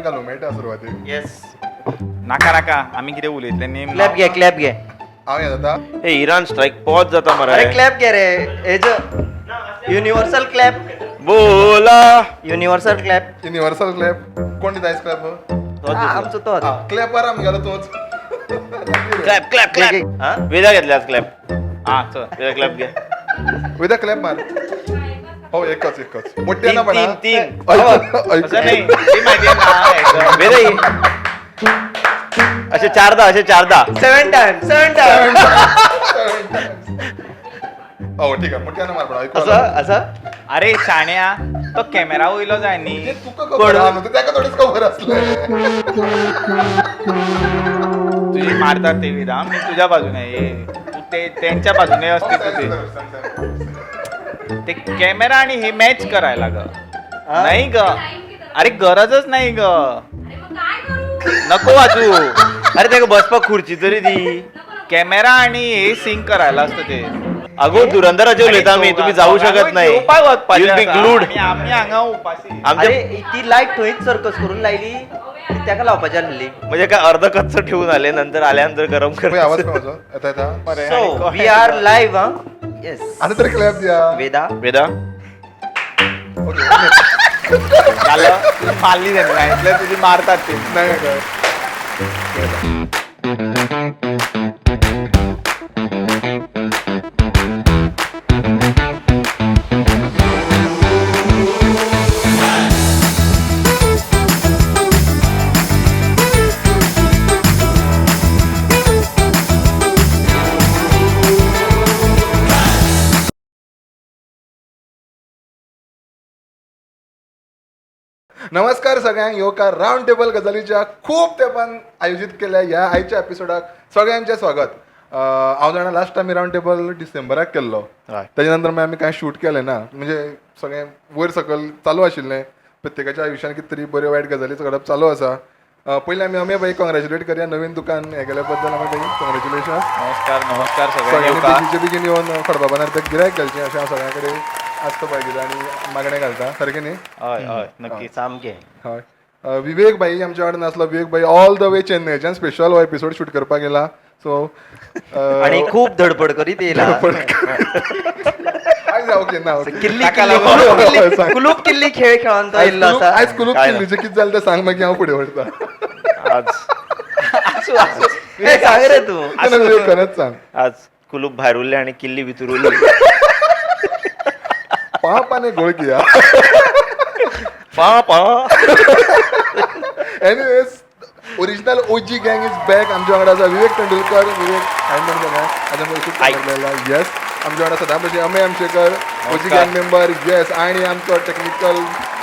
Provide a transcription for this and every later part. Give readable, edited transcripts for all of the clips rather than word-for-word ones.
घालूं मेळटा सुरवातेक. येस. नाका नाका आमी कितें उलयतले नेम क्लॅप घे क्लॅप घे. हांव हें जाता हे इराण स्ट्राईक पॉज जाता मरे. अरे क्लॅप घे रे. हेज युनिव्हर्सल क्लॅप. बोला युनिव्हर्सल क्लॅप. युनिव्हर्सल क्लॅप कोण दिता क्लॅप? आमचो तो. क्लॅपार आमगेलो तोच. क्लॅप क्लॅप घे, घे. क्लॅप. वेदा घेतल्या क्लॅप. हा चल वेदा क्लॅप घे. विथ क्लॅप मार. हो एकच मोठ्यानं तीन म्हणा. तीन तीन. असं नाही ती माहिती आहे ना वेदा ये. असे चारदा 7 टाइम्स. हो ठीक आहे मोठ्यानं मार पण असं अरे शाण्या तो कॅमेरा वयलो जाय न्ही तुका खबर आहा न्हू त्याका थोडीच खबर असले. तुझी मारतात ते विधा मी तुझ्या बाजूने ये तू ते त्यांच्या बाजूने असते तू ते कॅमेरा आणि हे मॅच करायला ग नाही ग अरे गरजच नाही ग नको वाचू अरे त्याला बसपाक खुर्ची तरी दी. कॅमेरा आणि हे सिंक करायला असतं ते अगो धुरंधराचे उलयता मी. तुम्ही जाऊ शकत नाही. You'll be glued. आम्ही हांगा उपाशी आमच्या अरे ती लाईट थंयच सर्कस करून लायली त्याका लावपाची आसली. म्हणजे काय अर्ध कच्च ठेवून आले नंतर आल्यानंतर गरम कर. आवाज काय माझा येता येता सो वी आर लाईव्ह. हा येस. आता तरी क्लॅप द्या. वेदा. वेदा झालं मारली त्यांनी सांगितलं तुझी मारतात ते नाही काय नमस्कार सगळ्यांक योका राऊंड टेबल गजालीच्या खूप तेंपान आयोजित केल्या ह्या आयच्या एपिसोडाक सगळ्यांचे स्वागत. हांव जाणा लास्ट टायम राऊंड टेबल डिसेंबराक केल्लो. त्याच्या नंतर आमी कांय शूट केलें ना म्हणजे सगळें वयर सकयल चालू आशिल्लें. प्रत्येकाच्या आयुश्यान कितें तरी बऱ्यो वायट गजाली घडप चालू आसा. पयलीं आमी अमे बाई कॉंग्रॅच्युलेट करया नवीन दुकान हें केल्या बद्दल. अमे बाई कॉंग्रॅच्युलेशन. नमस्कार सगळ्यांनी सगळ्यांनी बेगीचे बेगीन येवन खडबाबान तें गिरायक घालचें अशें हांव सगळ्यां कडेन आसता पाहिजे आणि मागणें घालता सारकें न्ही. हय हय नक्की सामकें. हय विवेक भाई आमच्या वांगडा नासलो. विवेक भाई ऑल द वे चेन्नयच्यान स्पेशल हो एपिसोड शूट करपाक गेला. सो आणि खूप धडपड करीत येयला. ओके ना कुलूप किल्ली खेळ खेळून तो येयल्लो आसा. आयज कुलूप किल्लीचें कितें जालें तें सांग मागीर हांव फुडें व्हरता. आज हे सांग रे तू. विवेक खरेंच सांग. आज कुलूप भायर उरले आणि किल्ली भितर उरली. पापाने गोळ किया. पा एनिवेज ओरिजिनल ओजी गँग इज बॅक. आमच्या वांगडा आसा विवेक तेंडुलकर. विवेक हायमन जाल्या येस. आमच्या वांगडा सदां भशेन अमेय आमचेकर ओजी गँग मेंबर येस. आणि आमचो टेक्निकल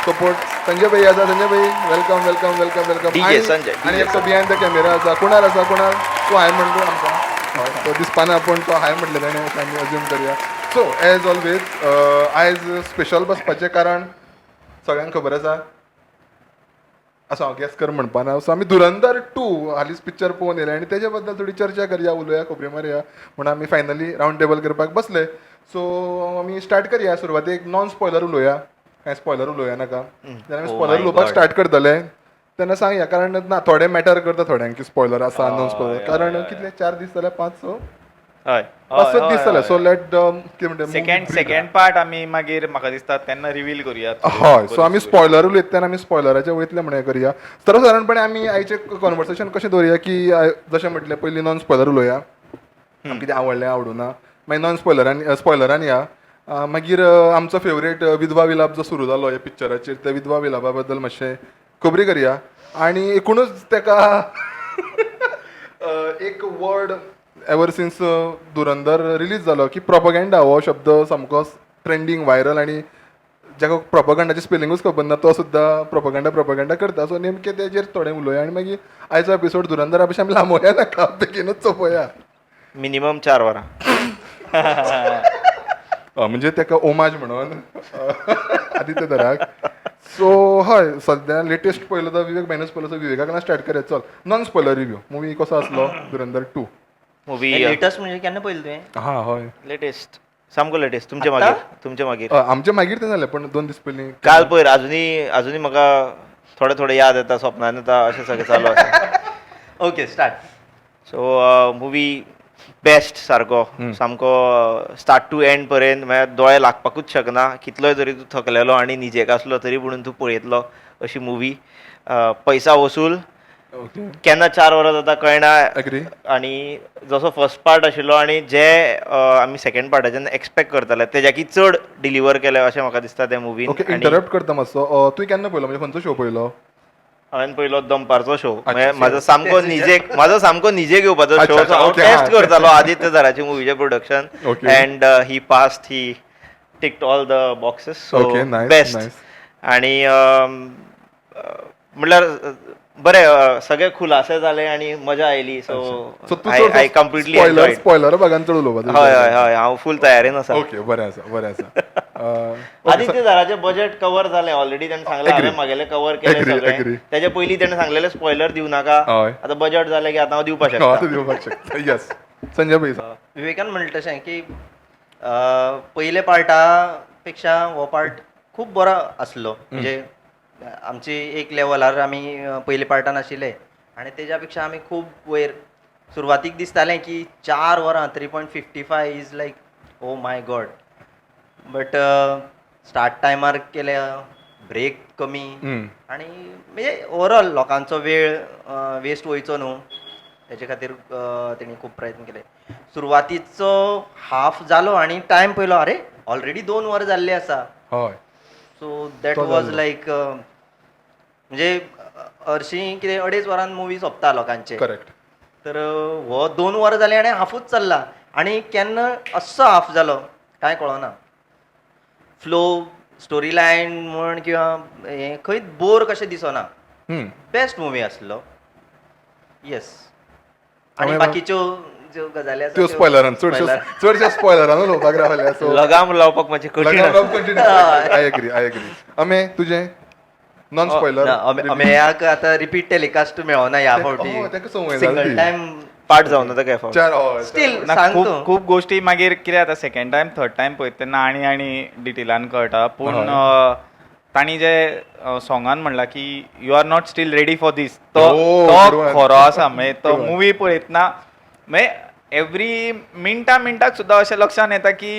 सपोर्ट संजय भाई आसा. संजय भाई welcome welcome welcome welcome. DJ Sanjay, आणि एकटो बिहायंड द कॅमेरा आसा. कुणाल आसा. कुणाल तूं हाय म्हणतो आमकां. तो दिसपाना पूण तो हाय म्हटलें ताणें अशें आमी अज्यूम करया. सो एज ऑलवेज आयज स्पेशल बसपाचें कारण सगळ्यांक खबर आसा. असो हांव गॅस कर म्हणपाना. सो आमी धुरंधर 2 हालींच पिक्चर पळोवन येयले आणि तेजे बद्दल थोडी चर्चा करया उलोवया खबरी मारया म्हणून आमी फायनली राऊंड टेबल करपाक बसले. सो आमी स्टार्ट करया. सुरवातेक नॉन स्पॉयलर उलोवया. कांय स्पॉयलर उलोवया नाका. जेन्ना आमी स्पॉयलर उलोवपाक स्टार्ट करतले तेन्ना सांगया कारण ना थोडे मॅटर करता थोड्यांक की स्पॉयलर आसा नॉन स्पॉयलर. कारण कितले 4 दीस जाल्यार 5-6 दीस जाले. सो लेट कितें म्हणटा सेकंड पार्ट आमी मागीर म्हाका दिसता तेन्ना रिवील करूया. हय. सो आमी स्पॉयलर उलयता तेन्ना आमी स्पॉयलराचे वयतले म्हणून करुया. सर्वसाधारणपणे आमी आयचें कॉन्वर्सेशन कशें दवरुया की जशें म्हटलें पयलीं नॉन स्पॉयलर उलोवया. कितें आवडलें आवडुना. मागीर नॉन स्पॉयलरान या. मागीर आमचो फेवरेट विधवा विलाप जो सुरू जालो ह्या पिक्चराचेर त्या विधवा विलापा बद्दल मातशें खबरी करया. आनी एकूणच तेका एक वर्ड एवर सिन्स धुरंधर रिलीज जालो की प्रोपगेंडा हो शब्द सामको ट्रेंडींग व्हायरल आणि जाका प्रोपगेंडाची स्पेलिंगूच खबर ना तो सुद्दां प्रोपगेंडा करता. सो नेमकें तेजेर थोडें उलोवया आनी मागीर आयचो एपिसोड धुरंधरा भशेन आमी लांबोवया नाका बेगीनूच चोपया. मिनिमम 4 वरां. म्हणजे तेका ओमाज म्हणून आदित्य दराक. सो हय सद्या लेटेस्ट पयलो तो विवेक भाईनच पयलो. सो विवेकाक स्टार्ट करया. चल नॉन स्पॉयलर रिव्यू. मुवी कसो आसलो धुरंधर 2. मूवी लेटस्ट म्हणजे केन्ना पयलें तुवें. हा हय लेटेस्ट सामको लेटेस्ट. तुमचे मागीर आमचे मागीर तें जालें पण 2 दीस पयलीं काल पयर अजुनी म्हाका थोडे थोडे याद येता स्वप्नान येता अशें सगळें चालू आसा okay start. So movie best सारको सामको स्टार्ट टू एंड पर्यंत म्हळ्यार दोळे लागपाकूच शकना कितलोय जरी तूं थकलेलो आनी न्हिजेक आसलो तरी म्हणून तूं पळयतलो अशी मुवी. पैसा वसूल ओके केन्ना 4 वरां जाता कळना एग्री. आनी जसो फर्स्ट पार्ट आशिल्लो आनी जे आमी सेकंड पार्टाच्यान एक्सपेक्ट करताले तेज्याकी चड डिलिव्हर केले अशें म्हाका दिसता त्या मुवीन. ओके इंटरप्ट करता मातसो. तुवें केन्ना पळयलो म्हणजे खंयचो शो पळयलो? हांवें पयलो दंपारचो शो अच्छा. म्हाजो सामको निजेक येवपाचो अच्छा, शो अच्छा, हांव ओके, टेस्ट हा. करतालो आदित्य झराचे मुवीचे production okay. And he passed he ticked all the boxes so okay, nice, best. nice. आणि म्हणल्यार बरें सगळे खुलासे जाले आनी मजा आयली सो सो तूं आय कम्प्लिटली एन्जॉयड. स्पॉयलर भागान चड उलोवपाचो. हय हय हय हांव फूल तयारेन आसा. ओके बरें आसा बरें आसा. आदित्य झराचे बजेट कवर जालें ऑलरेडी ताणें सांगलें Agree. हांवें म्हागेलें कवर केलें Agree, सगळें. agree. तेजे पयलीं ताणें सांगलेलें स्पॉयलर दिवं नाका. हय. आतां बजेट जालें की आतां हांव दिवपाक हांव शकता. दिवपाक शकता. येस संजय भाई. विवेकान म्हणलें तशें की पयले पार्टा पेक्षा हो पार्ट खूब बरो आसलो. म्हणजे आमची एक लेवलार आमी पयले पार्टान आशिल्ले आनी तेज्या पेक्षा आमी खूब वयर. सुरवातीक दिसतालें की 4 वरां 3.55 is like oh my God. But start टायमार केले ब्रेक कमी आनी म्हणजे ओवरऑल लोकांचो वेळ वेस्ट वयचो न्हू तेजे खातीर तेणी खूब प्रयत्न केले. सुरवातीचो हाफ जालो आनी टायम पयलो अरे ऑलरेडी 2 वरां जाल्ली आसा. हय सो दॅट तो वॉज जालो. लायक म्हणजे हरशीं कितें 2.5 वरान मुवी सोंपता लोकांचे. करेक्ट. तर हो 2 वरां जालीं आनी हाफूच चल्ला आनी केन्ना असो हाफ जालो कांय कळना. फ्लो स्टोरी लायन म्हण किंवा हें खंय बोर कशें दिसना. बेस्ट मुवी आसलो. येस. आनी बाकीच्यो ज्यो गजाली आसा त्यो स्पॉयलरान चडशे स्पॉयलरान उलोवपाक रावल्या. सो लगाम लावपाक मातशें कठीण आसा. I agree. अमे तुजें नॉन स्पॉयलर. अमेयाक आतां रिपीट टेलिकास्ट मेळना ह्या फावटी. ताका संवय सिंगल जाली. टायम पार्ट जावन आतां काय फावट. 4 स्टील ना, सांगतो. खूब खूब गोश्टी मागीर कितें जाता सेकंड टायम थर्ड टायम पळयता तेन्ना आनी डिटेलान कळटा. पूण तांणी जे सॉंगान म्हणला की you are not still ready for this तो good one. खरो आसा. मागीर तो Good one. मुवी पळयतना मागीर एवरी मिनटाक सुद्दां अशें लक्षान येता की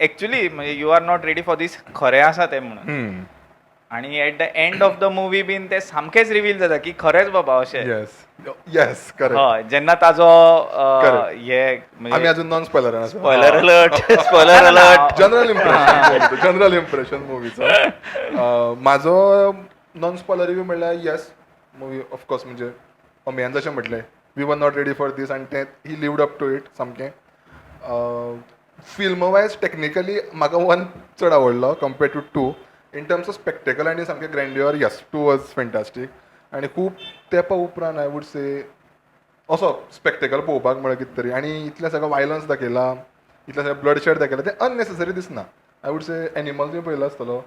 एक्चुली म्हणजे you are not ready for this खरें आसा तें म्हणून. आणि at the end of the movie बीन ते सामकेच रिवील जाता की खरेंच बाबा अशें. Yes correct. हय जेन्ना ताजो Correct. हे आमी म्हणजे अजून नॉन स्पॉयलरान आसा. Spoiler alert. जनरल इम्प्रेशन मुवीचो. म्हाजो नॉन स्पॉयलर रिव्यू म्हणल्यार येस मुवी ऑफकोर्स म्हणजे अमेयान जशें म्हटलें we were not ready for this आनी तें he lived up to it सामकें. फिल्म वायज टेक्निकली म्हाका 1 चड आवडलो compared to 2. In terms of spectacle आनी सामकें ग्रँड्युअर येस 2 वॉज फॅन्टास्टीक. आनी खूब तेंपा उपरांत आय वूड से असो स्पेक्टेकल पळोवपाक मेळ्ळो कितें तरी. आनी इतलें सगळें वायलन्स दाखयलां इतलें सगळें ब्लड शेड दाखयलां तें अननेसेसरी दिसना. आय वूड से एनिमल तुवें पळयलो आसतलो.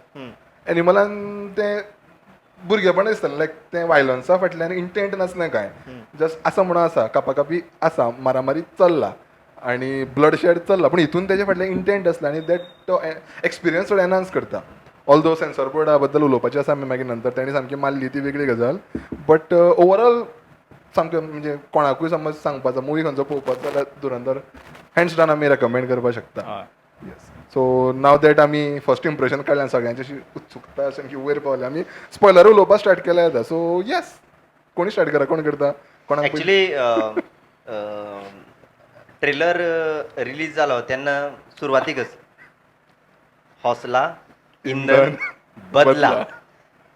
एनिमलान तें भुरगेपण दिसतालें लायक तें वायलन्सा फाटल्यान इंटेंट नासलें कांय. जस्ट आसा म्हणून आसा कापाकापी आसा मारामारी चल्ला आनी ब्लड शेड चल्ला पूण हितून तेजे फाटल्यान इंटेंट आसला आनी दॅट तो एक्सपिरियन्स चड एनहान्स करता. ऑल्दो सेन्सॉर बोर्डा बद्दल उलोवपाचें आसा आमी मागीर नंतर तांणी सामकी मारली ती वेगळी गजाल. बट ओवरऑल सामकें म्हणजे कोणाकूय समज सांगपाचो मुवी खंयचो पळोवपाचो जाल्यार धुरंधर हँड्स डावन आमी रेकमेंड करपाक शकता. येस. सो नाव दॅट आमी फर्स्ट इम्प्रेशन काडलें सगळ्यांची अशी उत्सुकता अशी की वयर पावले आमी स्पॉयलर उलोवपाक स्टार्ट केल्या येता. सो येस कोणी स्टार्ट करा कोण करता कोणाक एक्चुली ट्रेलर रिलीज जालो तेन्ना सुरवातीकच हौसला इंधन बदला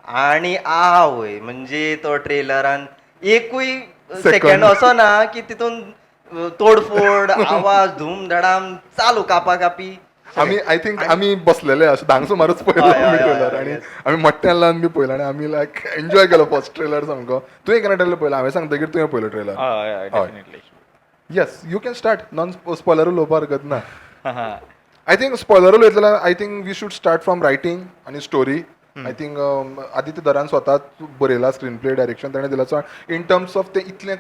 आणि आवय म्हणजे तो ट्रेलरान एकूय सेकंड असो ना की तितून तोडफोड आवाज धूम धडाम चालू कापाकापी. आमी आय थिंक आमी बसलेले अशें धांक सुमारूच पळयलो आमी ट्रेलर आनी आमी मोठ्यान लावन बी पळयलो आनी आमी लायक एन्जॉय केलो फर्स्ट ट्रेलर सामको. तुवें केन्ना ट्रेलर पळयलो? हांवें सांगतकीर तुवें पळयलो trailer. Definitely. Yes you can start non spoiler उलोवपाक हरकत ना. आय थिंक स्पॉयलर उलयत जाल्यार I think we should start from writing आनी स्टोरी. आय थिंक आदित्य धरान स्वताच बरयला स्क्रीन प्ले डायरेक्शन ताणें दिला. सो इन टर्म्स ऑफ तें इतलें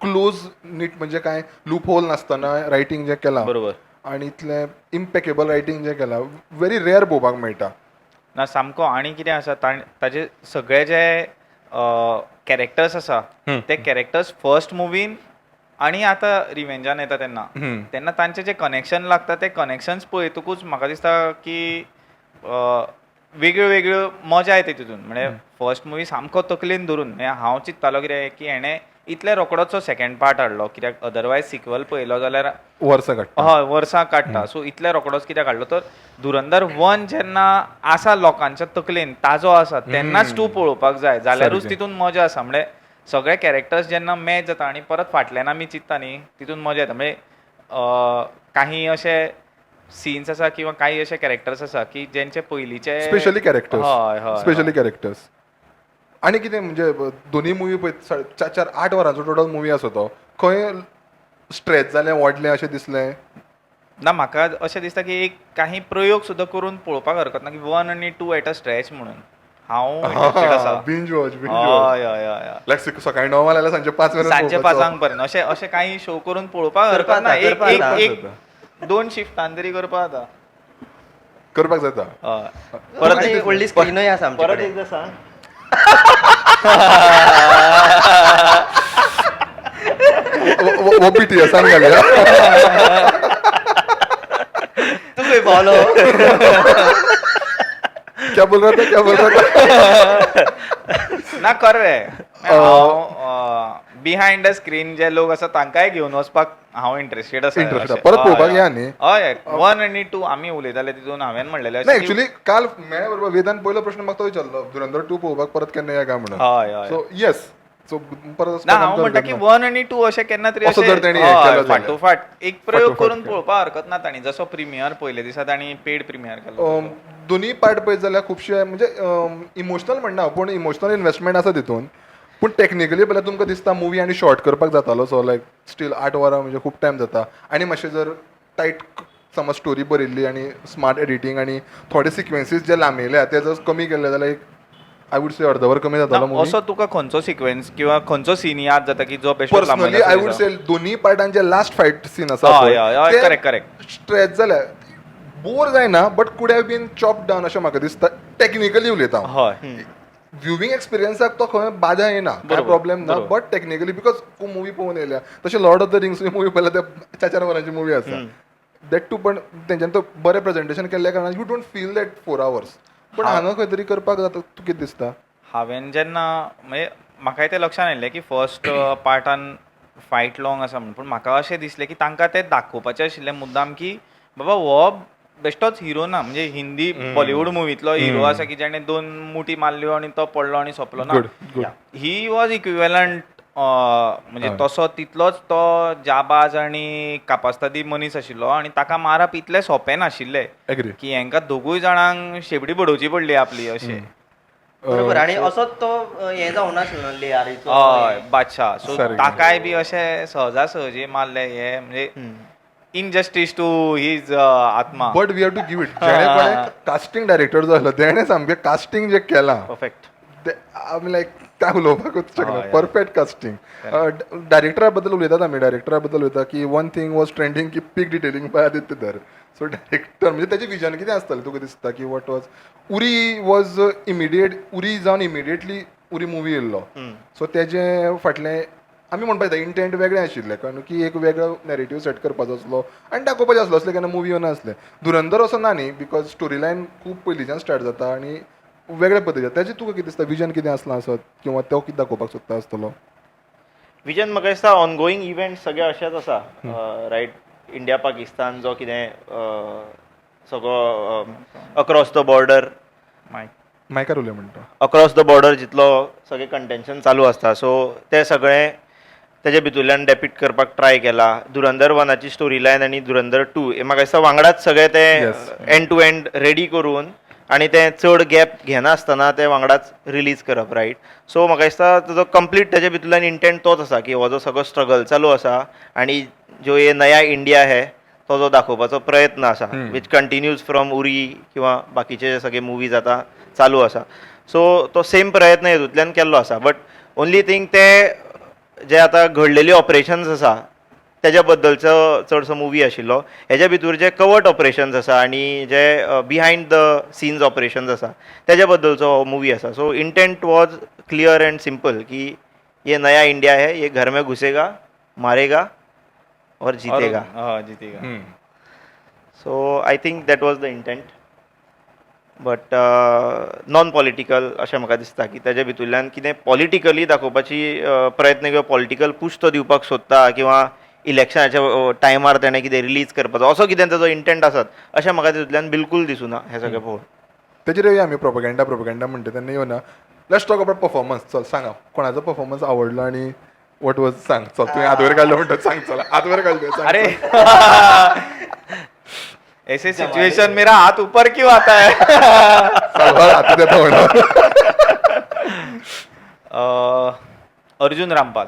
क्लोज नीट म्हणजे काय लूप होल नासतना रायटींग जें केलां बरोबर. आनी इतलें इम्पेकेबल रायटींग जें केलां व्हेरी रेअर पळोवपाक मेळटा. ना सामको. आनी कितें आसा ताजे सगळे जे कॅरेक्टर्स आसा ते कॅरेक्टर्स फर्स्ट मुवीन आणि आता रिवेंजान येता तेन्ना तांचे जे कनेक्शन लागता ते कनेक्शन्स पळयतकूच म्हाका दिसता की वेगळ्यो वेगळ्यो मजा येता तितून. म्हणजे फर्स्ट मुवी सामको तकलेन धरून म्हणजे हांव चिंत्तालो कितें की हेणें इतले रोकडोचो सेकंड पार्ट हाडलो, कित्याक अदरवायज सिक्वल पळयलो जाल्यार वर्सां काडटा. हय वर्सां काडटा. सो इतले रोकडोच कित्याक हाडलो तर धुरंधर 1 जेन्ना आसा लोकांच्या तकलेन ताजो आसा तेन्नाच तूं पळोवपाक जाय जाल्यारूच सारकें. तितून मजा आसा. म्हणजे सगळे कॅरेक्टर्स जेन्ना मॅच जाता आनी परत फाटल्यान आमी चिंत्ता न्ही तितून मजा येता. म्हणजे काही अशे सीन्स आसा किंवा काही अशे कॅरेक्टर्स आसा की जेंचे पयलींचे स्पेशली हय कॅरेक्टर्स हय स्पेशली कॅरेक्टर्स. आनी कितें म्हणजे दोनी मुवी पळय 4-8 वरांचो टोटल मुवी आसा तो, खंय स्ट्रेच जालें वाडलें अशें दिसलें? ना म्हाका अशें दिसता की एक काही प्रयोग सुद्दां करून पळोवपाक हरकत ना की 1 आनी 2 एट अ स्ट्रेच म्हणून हांव इंटरेस्टेड आसा. बिंज वॉच हय हय हय लायक सकाळी 9 जाल्यार सांजे 5 मेरेन सांजे पळोवपाचो. 5 पर्यंत अशे अशे काही शो करून पळोवपाक हरकत ना. करपाक एक जाता. एक 2 शिफ्टान तरी करपाक जाता. करपाक जाता. हय परत व्हडली स्क्रीनूय आसा आमचे परत कडेन. एकदां सांग. ओपीटी सांग घालया. तू खंय पावलो? क्या बोल रहा था? ना कर रे. बिहायंड द स्क्रीन जे लोक आसा तांकांय घेवन वचपाक हांव इंटरेस्टेड आसा. Interested. परत पळोवपाक या न्ही? हय 1 आनी 2 आमी उलयताले तितून हांवें म्हणलेलें नाही ऍक्च्युली काल मेळ्या बरोबर वेदान पयलो प्रश्न म्हाका तो विचारलो धुरंधर 2 पळोवपाक परत केन्ना या काय म्हणून. हय हय सो येस सो परत ना हांव म्हणटा की 1 आनी 2 अशें केन्ना तरी असो जर तेणी हे केलो जाल्यार. फाटोफाट एक प्रयोग फाटोफाट करून पळोवपाक हरकत ना तांणी जसो प्रिमियर पयले दिसा तांणी पेड प्रिमियर केलो. दोन्ही पार्ट पळयत जाल्यार खुबशे म्हणजे इमोशनल म्हणना पूण इमोशनल इन्वेस्टमेंट आसा तितून. पूण टॅक्निकली पळयल्यार तुमकां दिसता मुवी आनी शॉर्ट करपाक जातालो सो लायक स्टील 8 वरां म्हणजे खूब टायम जाता. आनी मातशें जर टायट समज स्टोरी बरयल्ली आनी स्मार्ट एडिटींग आनी थोडे सिक्वेन्सीस जे लांबयल्या ते जर कमी केले जाल्यार एक आय वूड से अर्द वर कमी जातालो ना, मुवी. असो तुका खंयचो सिक्वेन्स किंवा खंयचो सीन याद जाता की जो बेश्टो पर्सनली आय वूड से दोन्ही पार्टांचे लास्ट फायट सीन आसा हय हय करेक्ट करेक्ट स्ट्रेच जाल्यार बोर जायना बट कुड हॅव बीन चॉप डावन अशें म्हाका दिसता. टॅक्निकली उलयता हांव. हय व्ह्युविंग एक्सपिरियन्साक तो खंय बाधा येना काय बरोबर, प्रॉब्लेम ना बरोबर. बट टॅक्निकली बिकॉज खूब मुवी पळोवन येयल्या तशें Lord of the rings movie पळयल्यार ते 4 वरांची मुवी आसा दॅट टू. पण तेंच्यानी तो बरें प्रेझेंटेशन केल्ल्या कारणान you don't feel that 4 hours. पण हांगा खंय तरी करपाक जाता. तूं कितें दिसता? हांवें जेन्ना म्हणजे म्हाकाय तें लक्षान आयिल्लें की फर्स्ट पार्टान फायट लॉंग आसा म्हणून पूण म्हाका अशें दिसलें की तांकां तें दाखोवपाचें आशिल्लें मुद्दाम की बाबा हो बेश्टोच हिरो ना म्हणजे हिंदी बॉलिवूड मुवींतलो हिरो आसा की जेणे 2 मुठी मारल्यो आनी तो पडलो आनी सोंपलो ना. Good, good. He was equivalent म्हणजे तसो तितलोच तो जाबाज आनी कापास्तादी मनीस आशिल्लो आनी ताका मारप इतलें सोंपें नाशिल्लें एग्री. की हांकां दोगूय जाणांक शेबडी बडोवची पडली आपली अशें. बरोबर. आणि असोच तो हे जावं नाशिल्लो लियारीचो. हय बादशाह. सो सारकें. ताकाय बी अशें सहजासहजी मारले हे म्हणजे इनजस्टीस टू हीज आत्मा. But we have to give it. जेणे कोणें कास्टिंग डायरेक्टर जो आसलो तेणें सामकें कास्टिंग जे केलां परफेक्ट. आमी लायक काय उलोवपाकूच शकना. हय. Perfect casting. डायरेक्टरा बद्दल उलयतात आमी. डायरेक्टरा बद्दल उलयता की 1 थिंग वॉज ट्रेंडिंग की पीक डिटेलिंग बाय आदित्य धर. सो डायरेक्टर म्हणजे तेजें विजन कितें आसतलें तुका दिसता की what was Uri was immediate Uri जावन इमिडिएटली उरी मुवी येयल्लो. सो तेजें फाटलें आमी म्हणपाक येता इंटेंट वेगळें आशिल्लें कारण की एक वेगळो नॅरेटीव सेट करपाचो आसलो आनी दाखोवपाचें आसलो असलें केन्ना मुवी येवना आसलें. धुरंधर असो ना न्ही बिकॉज स्टोरी लायन खूब पयलींच्यान स्टार्ट जाता आनी वेगळे पद्दतीन. तेजें तुका कितें दिसता विजन कितें आसलां आसत किंवा तो कितें दाखोवपाक सोदता आसतलो? विजन म्हाका दिसता ऑनगोईंग इव्हेंट सगळे अशेच आसा रायट. इंडिया पाकिस्तान जो कितें सगळो अक्रॉस द बॉर्डर मायकार उलय म्हणटा. अक्रॉस द बॉर्डर जितलो सगळें कंटेन्शन चालू आसता सो तें सगळें तेजे भितूंतल्यान डेपिक्ट करपाक ट्राय केला. धुरंधर 1ची स्टोरी लायन आनी धुरंधर 2 म्हाका दिसता वांगडाच सगळें तें Yes. End to end ready करून आनी तें चड गॅप घेना आसतना तें वांगडाच रिलीज करप रायट. सो म्हाका दिसता ताजो कंप्लीट तेजे भितूंतल्यान इंटेंट तोच आसा की हो जो सगळो स्ट्रगल चालू आसा आनी जो ये नया इंडिया है तो जो दाखोवपाचो प्रयत्न आसा वीच कंटिन्यूज फ्रॉम उरी किंवा बाकीचे जे सगळे मुवीज आतां चालू आसा. सो तो सेम प्रयत्न हेतूंतल्यान केल्लो आसा. बट ओन्ली थिंग ते जे आतां घडलेली ऑपरेशन्स आसा तेज्या बद्दलचो चडसो मुवी आशिल्लो. हेज्या भितर जे कवर्ट ऑपरेशन्स आसा आनी जे बिहायंड द सीन्स ऑपरेशन्स आसा तेज्या बद्दलचो हो मुवी आसा. So intent was clear end simple की ये नया इंडिया है, ये घर में घुसेगा, मारेगा और जीतेगा. जितेगा. So I think that was the intent. But non political अशें म्हाका दिसता की तेज्या भितरल्यान कितें पॉलिटिकली दाखोवपाची प्रयत्न किंवा पॉलिटिकल पुश तो दिवपाक सोदता किंवा इलेक्शनाच्या टायमार तेणें कितें रिलीज करपाचो असो कितें ताजो इंटेंट आसत अशें म्हाका तितूंतल्यान बिलकूल दिसूना हें सगळें पळोवन. तेजेर येवया आमी प्रोपगेंडा म्हणटा तेन्ना येवना. Let's talk about performance. चल सांगा कोणाचो परफॉर्मन्स आवडलो आनी वॉट वॉज सांग. चल तुवें आदवर काडलो म्हणटा सांग. चल आदवर काडलो. अरे ऐसे सिचुएशन मेरा हाथ ऊपर क्यों आता है. हाती देता म्हणा. अर्जुन रामपाल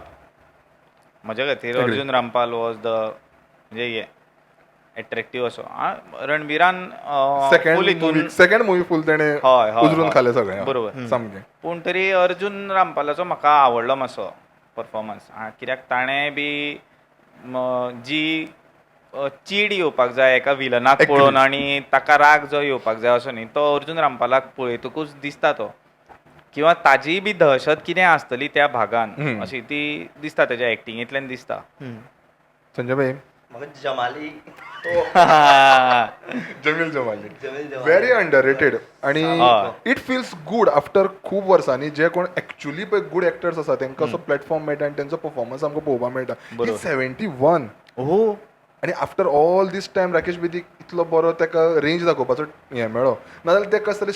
म्हज्या खातीर अर्जुन रामपाल वॉज द म्हणजे हे एट्रॅक्टिव्ह असो. रणबिरान सेकंड मुवी फूल तेणे हय, हय, उजरून हय. खाले सगळें बरोबर. सामकें. पूण तरी अर्जुन रामपालाचो म्हाका आवडलो मातसो परफॉर्मन्स. कित्याक ताणें बी जी चीड येवपाक जाय एका विलनाक पळोवन आनी ताका राग जो येवपाक जाय असो न्ही तो अर्जुन रामपालाक पळयतकूच दिसता तो. किंवा ताजी बी दहशत कितें आसतली त्या भागान अशी ती दिसता तेज्या एक्टिंगेंतल्यान दिसता. संजय भाई म्हाका जमाली जमील जमाली व्हेरी अंडररेटेड आणि इट फील्स गुड आफ्टर खूब वर्सांनी जे कोण एक्चुअली पळय गुड एक्टर्स आसा तांकां असो प्लॅटफॉर्म मेळटा आनी तांचो परफॉर्मन्स आमकां पळोवपाक मेळटा. 71 आनी after all this time Rakesh बेदीक इतलो बरो ताका रेंज दाखोवपाचो हें मेळ्ळो. नाजाल्यार ते कसले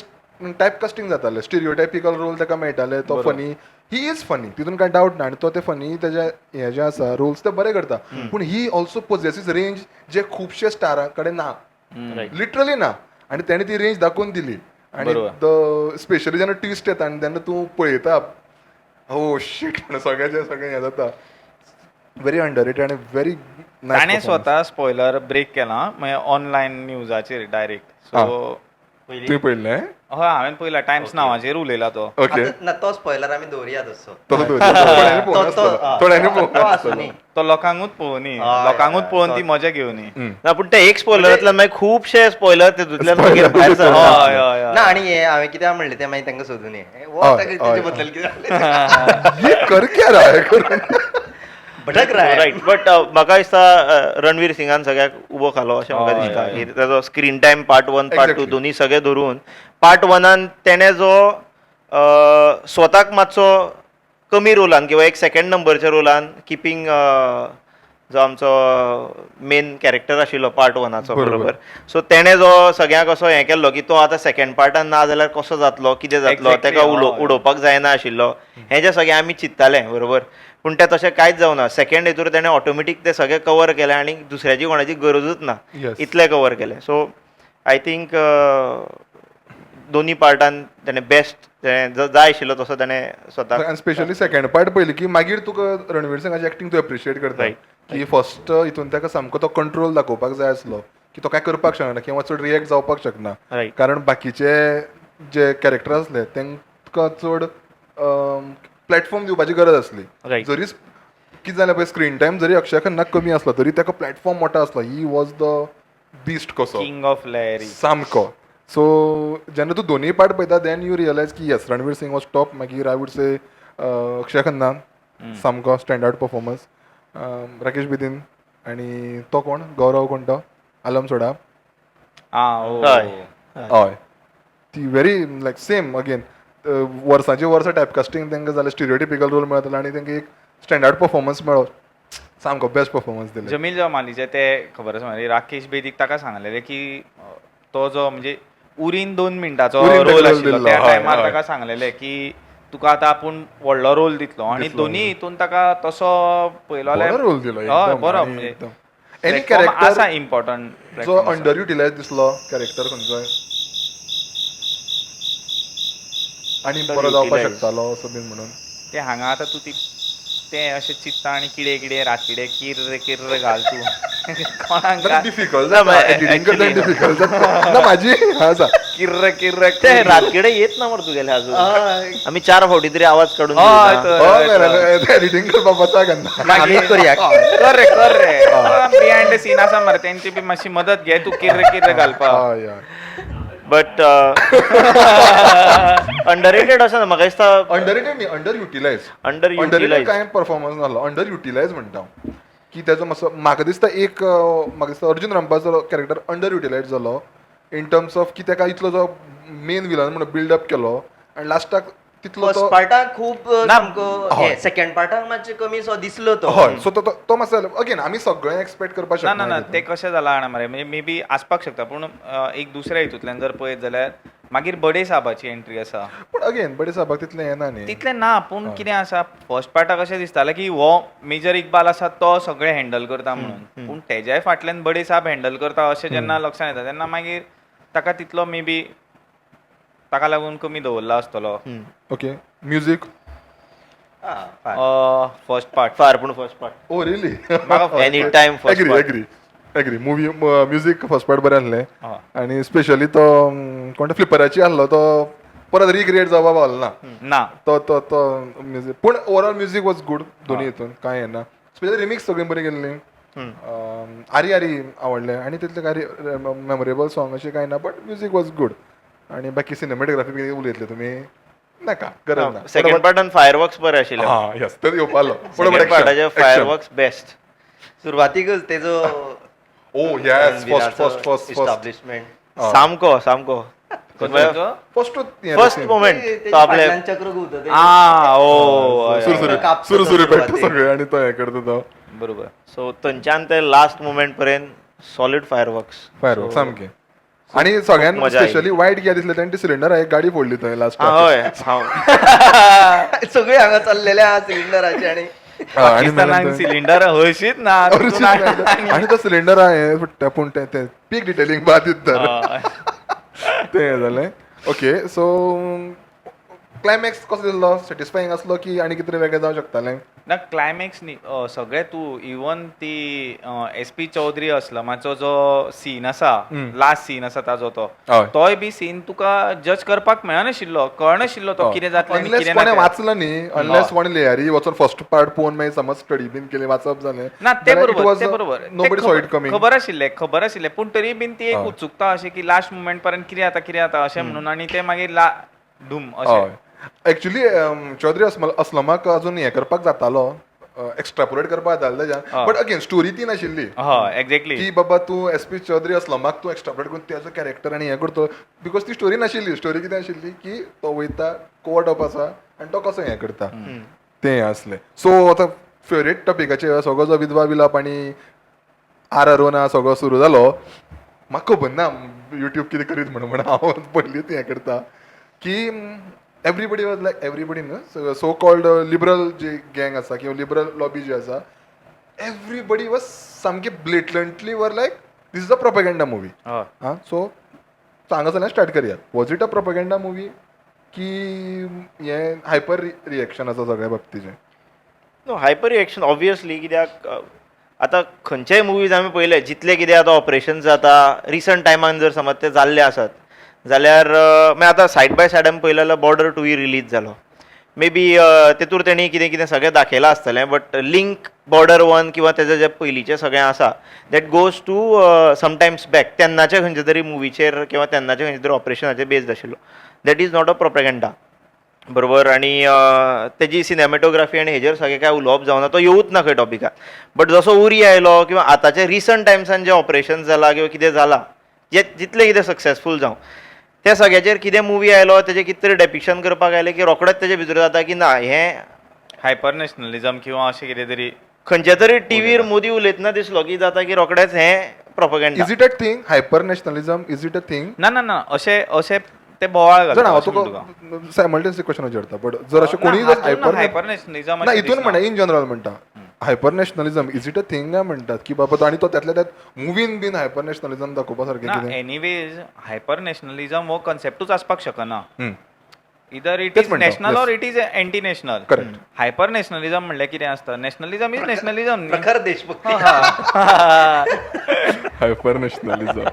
टायप कास्टिंग जातालें स्टिरियोटायपिकल रोल ताका मेळटाले. तो फनी ही इज फनी तितून कांय डावट ना आनी तो ते फनी तेजे हे जे आसा रोल्स ते बरे करता. पूण ही ऑल्सो पोजेसीस रेंज जे खुबशे स्टारा कडेन ना लिटरली ना आनी तेणे ती रेंज दाखोवन दिली. आनी स्पेशली जेन्ना ट्विस्ट येता आनी तेन्ना तूं पळयता हो शीट सगळ्याचें सगळें हें जाता. व्हेरी अंडररेटेड आनी व्हेरी ताणें स्वता स्पॉयलर ब्रेक केला म्हणजे ऑनलायन न्यूजाचेर डायरेक्ट. सो तुवें पळयलें? हय हांवें पळयला टायम्स नांवाचेर उलयला तो. ओके ना तो स्पॉयलर आमी दवरया तसो. तो लोकांकूच पळोवनी लोकांकूच पळोवन ती मजा घेवनी. ना पूण ते एक स्पॉयलरांतल्यान मागीर खुबशे स्पॉयलर तितूंतल्यान मागीर भायर सरता. हय हय हय. ना आनी हे हांवें कित्याक म्हणलें तें मागीर तांकां सोदून तेजे बद्दल कितें कर क्या रहा है करून भटक रहा है. रायट. बट म्हाका दिसता रणवीर सिंगान सगळ्याक उबो खालो अशें म्हाका दिसता की ताजो स्क्रीन टायम पार्ट 1 पार्ट 2 दोनी सगळे धरून पार्ट 1 तेणें जो स्वताक मातसो कमी रोलान किंवा एक सेकंड नंबरच्या रोलान किपींग जो आमचो मेन कॅरेक्टर आशिल्लो पार्ट 1 बरोबर. सो तेणें जो सगळ्यांक असो हें केल्लो की तो आतां सेकंड पार्टान ना जाल्यार कसो जातलो कितें जातलो ताका उडोवपाक जायना आशिल्लो हें जें सगळें आमी चिंत्ताले बरोबर. पूण तें तशें कांयच जावना. सेकंड हितूर तेणें ऑटोमॅटीक तें सगळें कवर केलें आनी दुसऱ्याची कोणाची गरजूच ना इतलें कवर केलें. सो आय थिंक दोनी पार्टान तेणें बेस्ट जाय आशिल्लो तसो तेणें स्वता. स्पेशली सेकंड पार्ट पयली की मागीर तुका रणवीर सिंगाची एक्टिंग तूं एप्रिशिएट करता की फर्स्ट हितून ताका सामको तो कंट्रोल दाखोवपाक जाय आसलो की तो काय करपाक शकना किंवा चड रिएक्ट जावपाक शकना. कारण बाकीचे जे कॅरेक्टर आसले तांकां चड प्लॅटफॉर्म दिवपाची गरज आसली. जरी कितें जालें पळय स्क्रीन टायम जरी अक्षय खन्नाक कमी आसलो तरी ताका प्लॅटफॉर्म मोठो आसलो. ही वॉज द बीस्ट कसो किंग ऑफ लॅरी सामको. सो जेन्ना तूं दोनी पार्ट पळयता देन यू रियलायज की yes Ranveer Singh was top. मागीर I would say Akshaye Khanna सामको स्टँड आउट परफॉर्मन्स. राकेश बेदीन आनी तो कोण गौरव कोण तो आलम सोडा हय ती व्हेरी लायक सेम अगेन वर्सांची वर्सां टायपकास्टिंग तांकां जालें स्टिरियोटिपिकल रोल मेळटलो आनी तांकां एक स्टँडर्ड परफॉर्मन्स मेळ्ळो. सामको बेस्ट परफॉर्मन्स दिले. जमील जमालीचे ते खबर आसा राकेश बेदीक ताका सांगलेलें की तो जो म्हणजे उरीन 2 मिनटाचो रोल आशिल्लो त्या टायमार ताका सांगलेलें की तुका आतां आपूण व्हडलो रोल दितलो आनी दोनी हितून ताका तसो पयलो जाल्यार रोल दिलो हय बरो म्हणजे एनी कॅरेक्टर आसा इम्पॉर्टंट जो अंडर युटिलायज दिसलो कॅरेक्टर खंयचोय आनी बरो जावपाक शकतालो असो बीन म्हणून ते हांगा आतां तूं ती ते अशे चित्ता आणि किडे किडे रातकिडे किर्र किर्र घाल तू कोणाक घाल. डिफिकल्ट ना, but एडिटिंग करता actually- डिफिकल्ट ना माझी हा सा किर्र किर्र ते रातकिडे येत ना मर तुगेले अजून आम्ही 4 फावटी तरी आवाज काढून हय, दिले ना. तर- एडिटिंग करपा पडटा केन्ना आम्हीच करूया कर रे बिहाइंड द सीन आसा मरे त्यांची बी मातशी मदत घे तू किर्र किर्र घालपा. हय हय बट अंडररेटेड असं ना म्हाका दिसता अंडररेटेड न्ही under utilise under underrated utilise कांय परफॉर्मन्स नासलो अंडर युटिलायज म्हणटा हांव. की तेजो मातसो म्हाका दिसता म्हाका दिसता अर्जुन रामपालचो कॅरेक्टर अंडर युटिलायज जालो इन टर्म्स ऑफ की तेका इतलो जो मेन विलन म्हणून बिल्डअप केलो आनी लास्टाक तितलो फर्स्ट तो पार्टाक खूप ना, सामको हय. सेकंड पार्टाक मातशे कमी सो दिसलो तो हय सो तो मातसो अगेन आमी सगळें एक्सपेक्ट करपाक ना ना ना शकना ते कशें जाला जाणा मरे म्हणजे मे बी आसपाक शकता पूण एक दुसऱ्या हितूंतल्यान जर पळयत जाल्यार मागीर बडे साहबाची एंट्री आसा पूण अगेन बडे साहबाक तितलें येना न्ही तितलें ना पूण कितें आसा फर्स्ट पार्टाक अशें दिसतालें की हो मेजर इकबाल आसा तो सगळें हँडल करता म्हणून पूण तेज्याय फाटल्यान बडे साहब हँडल करता अशें जेन्ना लक्षांत येता तेन्ना मागीर ताका तितलो मे बी ताका लागून कमी दवरला आसतलो ओके म्युजीक फर्स्ट पार्ट फार पूण फर्स्ट पार्ट ओ रिली म्हाका any time first agree part agree agree movie music first part बरें आहलें हय. आनी स्पेशली तो कोणत्या फ्लिपराची आहलो तो परत रिक्रिएट जावपा पावलो ना ना तो तो तो म्युजीक पूण ओवरऑल म्युजीक वॉज गूड दोनी हितून कांय येना स्पेशली रिमिक्स सगळीं बरी केल्ली आरी आरी आवडलें आनी तितलें काय मेमोरेबल सॉंग अशें कांय ना बट म्युजीक वॉज गूड आनी बाकी सिनेमेटोग्राफी कितें उलयतले तुमी नाका गरज ना सेकंड पार्टान फायरवर्क्स बरे आशिल्ले हा यस तर येवपालो सेकंड पार्टाचे फायरवर्क्स बेस्ट सुरवातीकच तेजो ओ येस फर्स्ट फर्स्ट इस्टाब्लिशमेंट सामको सामको फर्स्ट मोमेंट तो आपले चक्र घुंवता सुरू पेट्टा सगळे आणि तो हे करता तो बरोबर सो थंयच्यान ते लास्ट मोमेंट पर्यंत सॉलिड फायरवर्क्स फायर सामकें आणि सगळ्यांत मजा आयली. स्पेशली वायट कितें दिसलें तेणें सिलिंडर एक गाडी फोडली थंय लास्ट हय सगळे हांगा चल्लेल्या सिलिंडराचे आणि पाकिस्तानाक सिलिंडर हळशीत ना आणि तो सिलिंडर आहे फुट्टा पूण ते पीक डिटेलिंग बाधित तर ते जालें ओके सो क्लायमॅक्स कसो दिसलो सॅटिस्फायींग आसलो की आनी कितें वेगळें जावं शकतालें ना क्लायमॅक्स न्ही सगळे तूं इवन ती SP चौधरी असलमाचो जो सीन आसा लास्ट सीन आसा ताजो हय. तोय बी सीन तुका जज करपाक मेळनाशिल्लो कळनाशिल्लो तो कितें जातलें आनी अनलेस कितें कोणें ना वाचलं न्ही अनलेस कोणें लेयरी वचून फर्स्ट पार्ट पळोवन मागीर समज स्टडी बीन केली वाचप जालें ना ते बरोबर नोबडी सॉ इट कमिंग खबर आशिल्लें पूण तरी बीन ती एक उत्सुकता अशी की लास्ट मुमेंट पर्यंत कितें जाता अशें म्हणून आनी ते मागीर धूम अशें एक्चुअली चौधरी असलमाक अजून हें करपाक जातालो एक्स्ट्रापोलेट करपाक जातालें तेज्यान बट अगेन स्टोरी ती नाशिल्ली हय एक्झॅक्टली की बाबा तूं SP चौधरी असलमाक तूं एक्स्ट्रापोलेट करून त्याचो कॅरेक्टर आनी हें करतो बिकॉज ती स्टोरी नाशिल्ली स्टोरी कितें आशिल्ली की तो वयता कोवर्ट ऑफ आसा आनी तो कसो हें करता तें आसलें सो आतां फेवरेट टॉपिकाचेर सगळो जो विधवा विलाप आनी आरोना सगळो सुरू जालो म्हाका खबर ना युट्यूब कितें करीत म्हणून हांव पयलींच हें करता की एवरीबडी वॉज लायक एवरीबडी न्हू सो कॉल्ड लिबरल जी गँग आसा किंवा लिबरल लॉबी जी आसा एवरीबडी वॉज सामकी ब्लेटलंटली वर like this is a propaganda movie हां सो सांगा जाल्यार स्टार्ट करया was it a propaganda movie की हें हायपर रिएक्शन आसा सगळ्या बाबतीचें नो हायपर रिएक्शन ऑब्वियसली कित्याक आतां खंयच्याय मुवीज आमी पळयले जितले कितें आतां ऑपरेशन जाता रिसंट टायमान जर समज ते जाल्ले आसात जाल्यार मागीर आतां सायड बाय सायड आमी पळयलें जाल्यार बॉर्डर 2 रिलीज जालो मे बी तेतूर तेणी कितें कितें सगळें दाखयलां आसतलें बट लिंक बॉर्डर 1 किंवा तेजें जें पयलींचें सगळें आसा that goes to sometimes back तेन्नाच्या खंयच्या तरी मुवीचेर किंवा तेन्नाच्या खंयच्या तरी ऑपरेशनाचेर बेस्ड आशिल्लो that is not a propaganda बरोबर आनी तेजी सिनेमेटोग्राफी आनी हेजेर सगळें काय उलोवप जावना तो येवूच ना खंय टॉपिकाक बट जसो उरी आयलो किंवा आतांचे रिसंट टायम्सान जे ऑपरेशन जाला किंवा कितें जालां जे जितलें कितें सक्सेसफूल जावं त्या सगळ्याचेर कितें मुवी आयलो तेजें कितें तरी डेपिक्शन करपाक आयलें की रोखडेंच तेजे भितर जाता की ना हें हायपर नॅशनलिझम किंवा अशें कितें तरी खंयच्या तरी टीव्हीर मोदी उलयतना दिसलो की जाता की रोखडेंच हें propaganda is it a thing hyper nationalism is it a thing ना अशें ते बोवाळ जाण हांव घालता तुका सायमल्टेनियस क्वेश्चन विचारता बट जर अशें कोणी जर हायपर नॅशनलिझम ना हितून म्हणा इन जनरल म्हणटा hyper nationalism is it a thing काय म्हणटात की बाबा तो आनी तो त्यातल्या त्यात मुवीन बीन हायपर नॅशनलिझम दाखोवपा सारकें ना कितें एनीवेज हायपर नॅशनलिझम हो कन्सेप्टूच आसपाक शकना इधर इट तेच इज म्हणतो, national yes. Or it is anti national. Correct. Hyper nationalism म्हणल्यार कितें असतं? Nationalism is nationalism. प्रखर देशभक्ती. Hyper nationalism.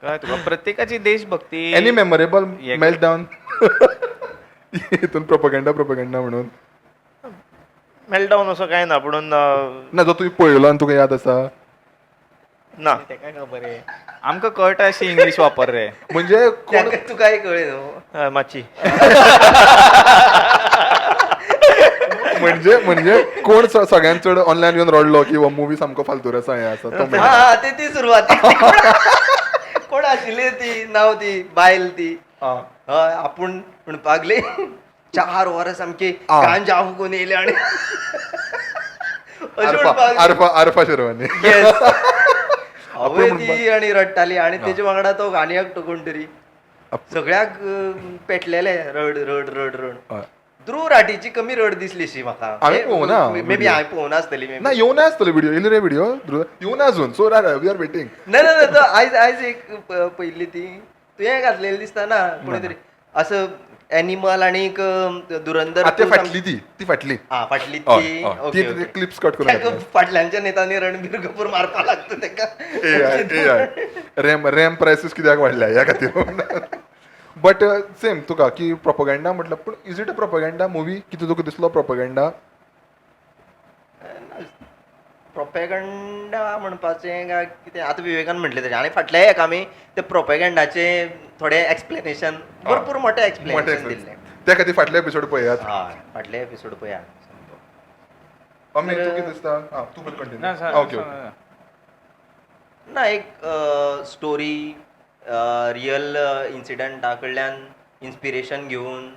काय तुका प्रत्येकाची देशभक्ती. एनी मेमोरेबल एक- मेल्ट डाऊन हितून प्रोपगेंडा म्हणून मेल्टडाऊन असं काय ना पूण ना जो तुवें पळयलो आनी तुका याद आसा ना तेका खबर आहे. आमकां कळटा अशी इंग्लिश वापर रे. म्हणजे कोण तुकाय कळ्ळे न्हू. मातशी म्हणजे कोण सगळ्यात चड ऑनलायन येऊन रडलो की हो मुवी सामको फालतूर आसा हें आसा तो म्हणटा. हा ती सुरवात. कोण आशिल्ली ती नांव ती बायल ती. हा. हय आपूण म्हणपाक लागली 4 वरां सामकी आ. गांजा फुकून येयली आणि अशें आरफा म्हणपाक लागली. आरफा आरफा शेरवानी Yes. आवय म्हणपाक- ती आणि रडटाली आणि तेच्या वांगडा तो गाणी एकटो कोण तरी सगळ्याक पेटलेले रड रड रड रड. हय. ध्रुव राठीची कमी रड दिसलीशी म्हाका. हांवें पळोवना मे बी video. हांवें पळोवना आसतली मे ना येवन आसतलो व्हिडिओ येयलो रे व्हिडिओ येवन अजून सो वी आर वेटिंग. नाही तो आयज एक पयली ती तुवें घातलेली दिसता ना कोणी तरी असं एनिमल आणि एक धुरंधर ते फाटली ती फाटली हा फाटली हय, ती हय. ओके, ती ओके. क्लिप्स कट करून ताका घातल्या. फाटल्याच्या नेतांनी रणबीर कपूर मारपा लागता ताका. रॅम प्रायसीस कित्याक वाडल्या ह्या खातीर. बट सेम तुका की प्रोपगेंडा म्हटलं पूण is it a propaganda movie कितें तुका दिसलो प्रोपगेंडा? प्रोपेगंडा म्हणपाचें काय कितें आतां विवेकान म्हटलें तशें आनी फाटल्या एक आमी ते प्रोपेगंडाचे थोडे एक्सप्लेनेशन भरपूर मोठे एक्सप्लेनेशन दिल्ले. त्या खातीर फाटले एपिसोड पळयात. हय फाटले एपिसोड पळया. अमी तुका कितें दिसता? तू पण ना, कंटिन्यू. सा- ओके सा- ना एक स्टोरी रियल इन्सिडंटा कडल्यान इन्स्पिरेशन घेवन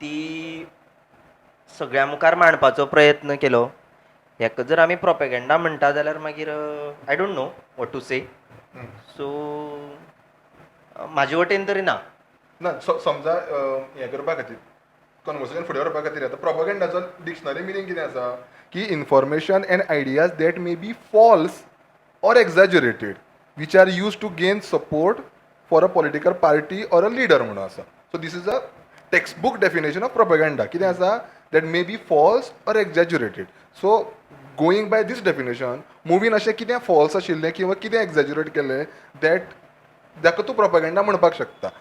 ती सगळ्या मुखार मांडपाचो प्रयत्न केलो. हेका जर आमी प्रोपेगंडा म्हणटा जाल्यार मागीर I don't know what to say. So म्हाजे वटेन तरी ना. ना समजा हें करपा खातीर कन्वर्सेशन फुडें व्हरपा खातीर आतां प्रोपगेंडाचो डिक्शनरी मिनींग कितें आसा की information and ideas that may be false or exaggerated which are used to gain support for a political party or a leader म्हणून आसा. So this is a textbook definition of propaganda. कितें आसा that may be false or exaggerated. So going by this definition मुवीन अशें कितें false आशिल्लें किंवा कितें exaggerate केलें that जाका तूं propaganda म्हणपाक शकता.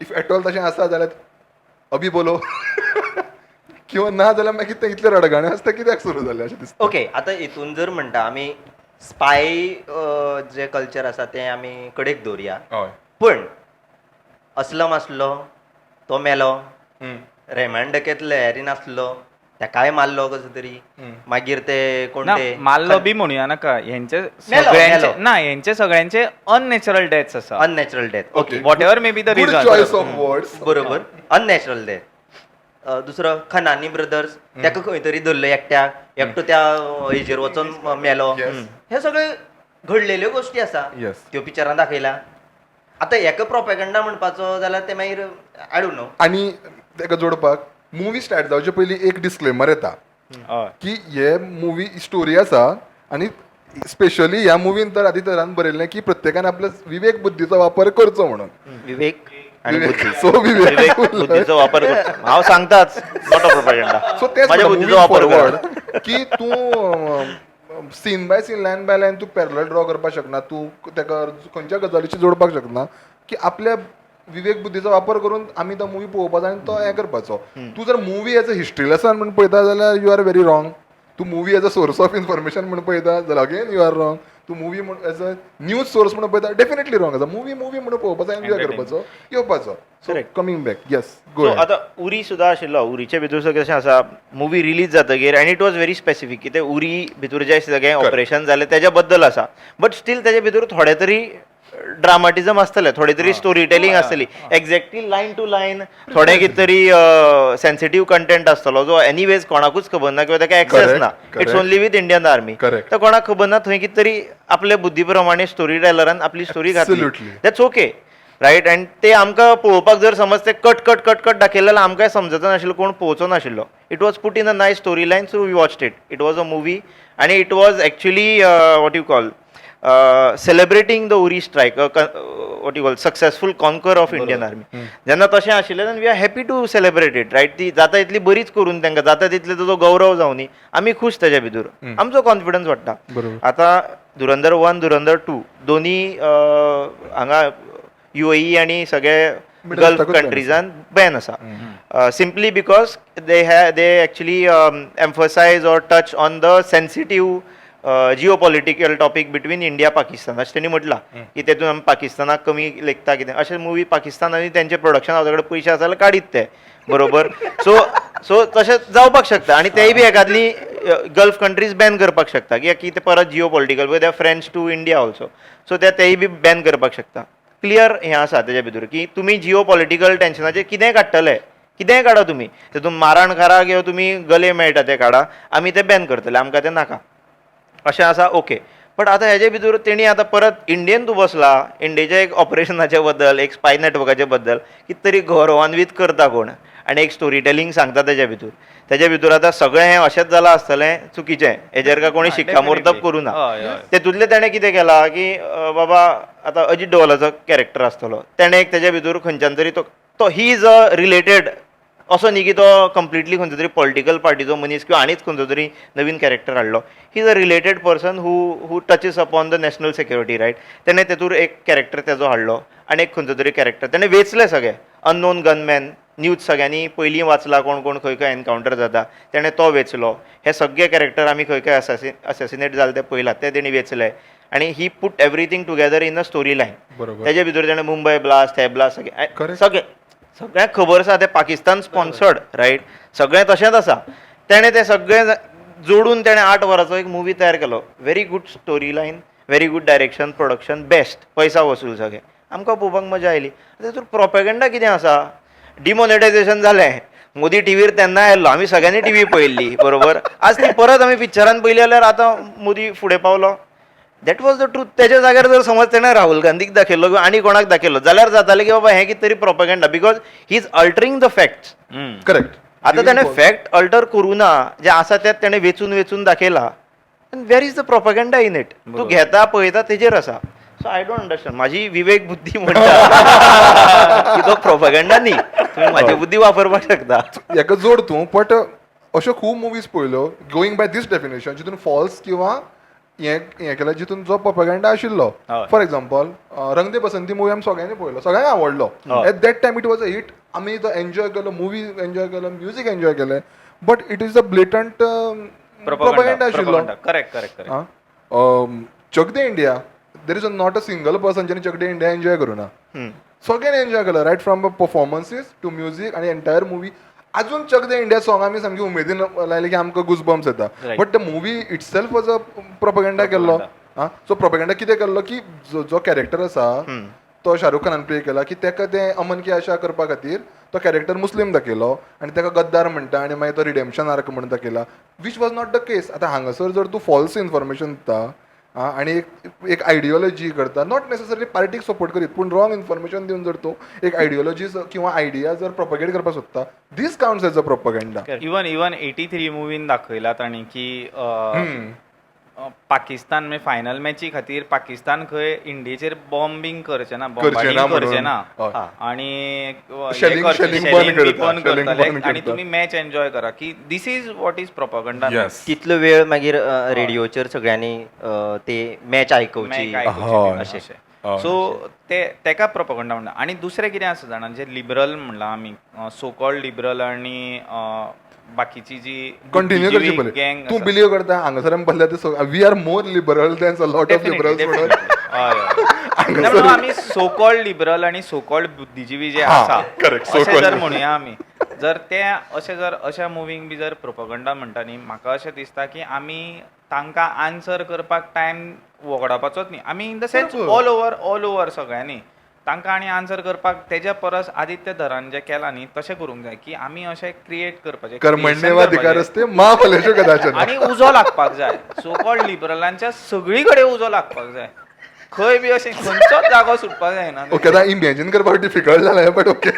If at all तशें आसा जाल्यार अभी बोलो किंवा ना जाल्यार मागीर तें इतलें रडगाणें आसता कित्याक सुरू जालें अशें दिसता. ओके आतां हितून जर म्हणटा आमी स्पाय जे कल्चर आसा तें आमी कडेक दवरया. हय. पण असलम आसलो तो मेलो. रेमान डकेत लहरीन आसलो तेकाय मारलो कसो तरी. मागीर ते कोण ना ते माल्लो बी म्हणूया नाका. हेंचे मेलो. सगळ्यांचे ना हेंचे सगळ्यांचे अननॅचरल डेथ्स आसा. Unnatural death. Okay what ever may be the Good reason. choice of words. बरोबर अननॅचरल डेथ. दुसरो खनानी ब्रदर्स तेका खंय तरी धरलो एकटो त्या हेजेर वचून मेलो. Yes. हे सगळे घडलेल्यो गोश्टी आसा Yes. त्यो पिक्चरान दाखयला. आतां हेका प्रोपेगंडा म्हणपाचो जाल्यार ते मागीर आय डोंट नो. आणि तेका जोडपाक मुवी स्टार्ट जावचे पयलीं एक डिस्क्लेमर येता की हे मुवी स्टोरी आसा आणि स्पेशली ह्या मुवीन तर आदी तरान बरयल्लें की प्रत्येकान आपल्या विवेक बुद्धीचो वापर करचो म्हणून. विवेक आणि बुद्धी. सो विवेक विवेक बुद्धीचो वापर करता. हांव सांगताच नॉट अ प्रोपगेंडा. सो तेच माझ्या बुद्धीचो वापर कर. की तूं scene by scene line by line तूं पॅरलल ड्रॉ करपाक शकना. तूं तेका खंयच्या गजालीची जोडपाक शकना की आपल्या विवेक बुद्धीचो वापर करून आमी तो मुवी पळोवपाचो आनी तो हें करपाचो. तूं जर movie as a history lesson म्हणून पळयता जाल्यार यू आर व्हेरी रॉंग. तूं movie as a source of information म्हणून पळयता जाल्यार अगेन यू आर रॉंग. तूं movie as a news source म्हणून पळयता डेफिनेटली रॉंग आसा. मुवी म्हणून पळोवपाचो एन्जॉय करपाचो येवपाचो. So coming back yes go. So आतां उरी सुद्दां आशिल्लो. उरीच्या भितर सगळें कशें आसा मुवी रिलीज जातकीर आनी इट वॉज व्हेरी स्पेसिफीक की ते उरी भितर जें सगळें ऑपरेशन जालें तेज्या बद्दल आसा. बट स्टील तेज्या भितर थोडे तरी ड्रामाटिझम आसतलें. थोडी तरी स्टोरी टेलिंग आसतली. एक्झॅक्टली लायन टू लायन थोडे कितें तरी सेन्सिटीव कंटेंट आसतलो जो एनीवेज कोणाकूच खबर ना किंवा ताका एक्सेस Correct, ना. correct. It's only with Indian army. Correct. तर कोणाक खबर ना थंय कितें तरी आपले बुद्धी प्रमाणे स्टोरी टेलरान आपली स्टोरी घातली. Absolutely. That's okay right. आनी ते आमकां पळोवपाक जर समज ते कट कट कट कट दाखयलें जाल्यार आमकां समजता नाशिल्लो कोण पळोवचो नाशिल्लो. It was put in a nice story line so we watched it. It was a movie आनी it was actually what you call celebrating the Uri strike what you call successful conquer of Indian army जेन्ना तशें आशिल्लें then we are happy to celebrate it right ती जाता तितली बरीच करून तांकां जाता तितले ताजो गौरव जावं न्ही आमी खुश तेज्या भितर आमचो कॉन्फिडन्स वाडटा आतां धुरंधर 1 धुरंधर 2 दोनी हांगा UAE आनी सगळे गल्फ कंट्रीजान बॅन आसा simply because they actually emphasize or touch on the sensitive geo political topic between India Pakistan अशें त्यांनी म्हटलां की तेतून आमी पाकिस्तानाक कमी लेखता कितें अशें मुवी पाकिस्तान आनी तेंचे प्रोडक्शन हाजे कडेन पयशे आसा जाल्यार काडीत ते बरोबर सो तशें जावपाक शकता आनी तेय बी एकादली गल्फ कंट्रीज बॅन करपाक शकता कित्याक की ते परत geopolitical they friends to India also so तेय बी बॅन करपाक शकता क्लियर हें आसा तेज्या भितर की तुमी जिओ पॉलिटिकल टेन्शनाचेर कितेंय काडटले कितेंय काडा तुमी तेतून मारण खारा किंवा तुमी गले मेळटा ते काडा आमी ते बॅन करतले आमकां ते नाका अशें आसा ओके बट आतां हेजे भितर तेणी आतां परत इंडियेन तूं बसला इंडियेच्या एक ऑपरेशनाचे बद्दल एक स्पाय नेटवर्काचे बद्दल कितें तरी गौरवान्वीत करता कोण आनी एक स्टोरी टेलिंग सांगता तेज्या भितर आतां सगळें हें अशेंच जालां आसतलें चुकीचें हेजेर काय कोणी शिक्कामोर्तब करूं ना तेतूंतले तेणें कितें केलां की बाबा आतां अजीत डोवालाचो कॅरेक्टर आसतलो तेणें एक तेज्या भितर खंयच्यान तरी तो ही इज अ रिलेटेड असो न्ही की तो कंप्लिटली खंयचो तरी पॉलिटिकल पार्टीचो मनीस किंवा आनीच खंयचो तरी नवीन कॅरेक्टर हाडलो he is a related person who touches upon the national security right तेणें तेतूर एक कॅरेक्टर तेजो हाडलो आनी एक खंयचो तरी कॅरेक्टर तेणें वेचले सगळे अननोन गनमॅन न्यूज सगळ्यांनी पयलीं वाचला कोण कोण खंय खंय एनकावंटर जाता तेणें तो वेचलो हे सगळे कॅरेक्टर आमी खंय खंय असॅसिनेट जाले ते पयलात ते तेणी वेचले आनी he put everything together in a story line तेजे भितर तेणें मुंबय ब्लास्ट हे ब्लास्ट सगळें सगळ्यांक खबर आसा ते पाकिस्तान स्पॉन्सर्ड रायट सगळें तशेंच आसा तेणें तें सगळें जोडून तेणें 8 वरांचो एक मुवी तयार केलो very good story line very good direction production best पैसा वसूल सगळें आमकां पळोवपाक मजा आयली तेतूर प्रोपेगंडा कितें आसा डिमॉनेटायझेशन जालें मोदी टीव्हीर तेन्ना आयल्लो आमी सगळ्यांनी टीव्ही पळयल्ली बरोबर आज ती परत आमी पिक्चरान पयली जाल्यार आतां मोदी फुडें पावलो दॅट वॉज द ट्रूथ तेज्या जाग्यार जर समज तेणें राहुल गांधीक दाखयलो किंवा आनी कोणाक दाखयलो जाल्यार जातालें की बाबा हें कितें तरी propaganda because he is altering the facts correct आतां तेणें फॅक्ट अल्टर करूं ना जे आसा तेच तेणें वेचून दाखयला where is the propaganda in it तूं घेता पळयता तेजेर आसा सो आय डोंट अंडरस्टँड माझी विवेक बुद्धी म्हणटा की तो प्रोपेगंडा न्ही तुमी म्हाजी बुद्धी वापरपाक शकता हेका जोड तूं बट अश्यो खूब मुवीज पळयल्यो गोईंग बाय दीस डेफिनेशन जितून फॉल्स किंवा हें केलें जितून जो प्रोपेगंडा आशिल्लो फॉर एक्झाम्पल रंग दे बसंती मुवी आमी सगळ्यांनी पळयलो सगळ्यांक आवडलो at that time it was a hit आमी तो एन्जॉय केलो मुवी एन्जॉय केलो म्युजीक एन्जॉय केलें but it is a blatant propaganda आशिल्लो correct Chak De India there is not a single person ज्याने चक दे इंडिया एन्जॉय करूं ना सगळ्यांनी एन्जॉय केलो रायट फ्रॉम परफॉर्मन्सीस टू म्युजीक आनी एंटायर मुवी अजून चक दे इंडिया सॉंग आमी सामकी उमेदीन लायले की आमकां गुजबम्स येता but the movie it self was a propaganda केल्लो सो प्रोपेगंडा कितें केल्लो की जो कॅरेक्टर आसा तो शाहरुख खानान प्ले केला की तेका तें अमन की आशा करपा खातीर तो कॅरेक्टर मुस्लीम दाखयलो आनी तेका गद्दार म्हणटा आनी मागीर तो रिडेम्पशन आर्क म्हणून दाखयला वीच वॉज नॉट द केस आतां हांगासर जर तूं फॉल्स इन्फॉर्मेशन दिता आनी एक आयडियोलॉजी करता नॉट नेसेसरी पार्टीक सपोर्ट करीत पूण रॉंग इन्फॉर्मेशन दिवन जर तूं एक आयडियोलॉजी किंवा आयडिया जर प्रोपेगेट करपाक सोदता this counts as a propaganda even 83 मुवीन दाखयला तांणी की पाकिस्तान म्हणजे फायनल मॅची खातीर पाकिस्तान खंय इंडियेचेर बॉम्बिंग करचें ना बॉम्बार्डिंग करचें ना आनी करतले आनी तुमी मॅच एन्जॉय करा की this is what is propaganda तितलो वेळ मागीर रेडिओचेर सगळ्यांनी ते मॅच आयकोवची अशें सो तेका प्रोपेगंडा म्हणटा आनी दुसरें कितें आसा जाणा जे लिबरल म्हणलां आमी सो कॉल्ड लिबरल आनी बाकीची जी कंटिन्यू करची पडली तूं बिलीव करता हांगासर आमी पळयल्यार ते we are more liberal than a lot of liberals म्हणून आमी सो कॉल्ड लिबरल आनी सो कॉल्ड बुद्धिजीवी जे आसा अशें जर म्हणुया आमी जर ते अशें जर अशा मुवींक बी जर प्रोपेगंडा म्हणटा न्ही म्हाका अशें दिसता की आमी तांकां आन्सर करपाक टायम वगडावपाचोच न्ही आमी in the sense all over सगळ्यांनी तांकां आनी आन्सर करपाक तेज्या परस आदित्य धरान जें केलां न्ही तशें करूंक जाय की आमी अशें क्रिएट करपाचें आनी उजो लागपाक जाय सो कॉल्ड लिबरलांच्या सगळी कडेन उजो लागपाक जाय खंय बी अशें खंयचोच जागो सुटपाक जायना ओके इमॅजीन करपाक डिफिकल्ट जालें बट ओके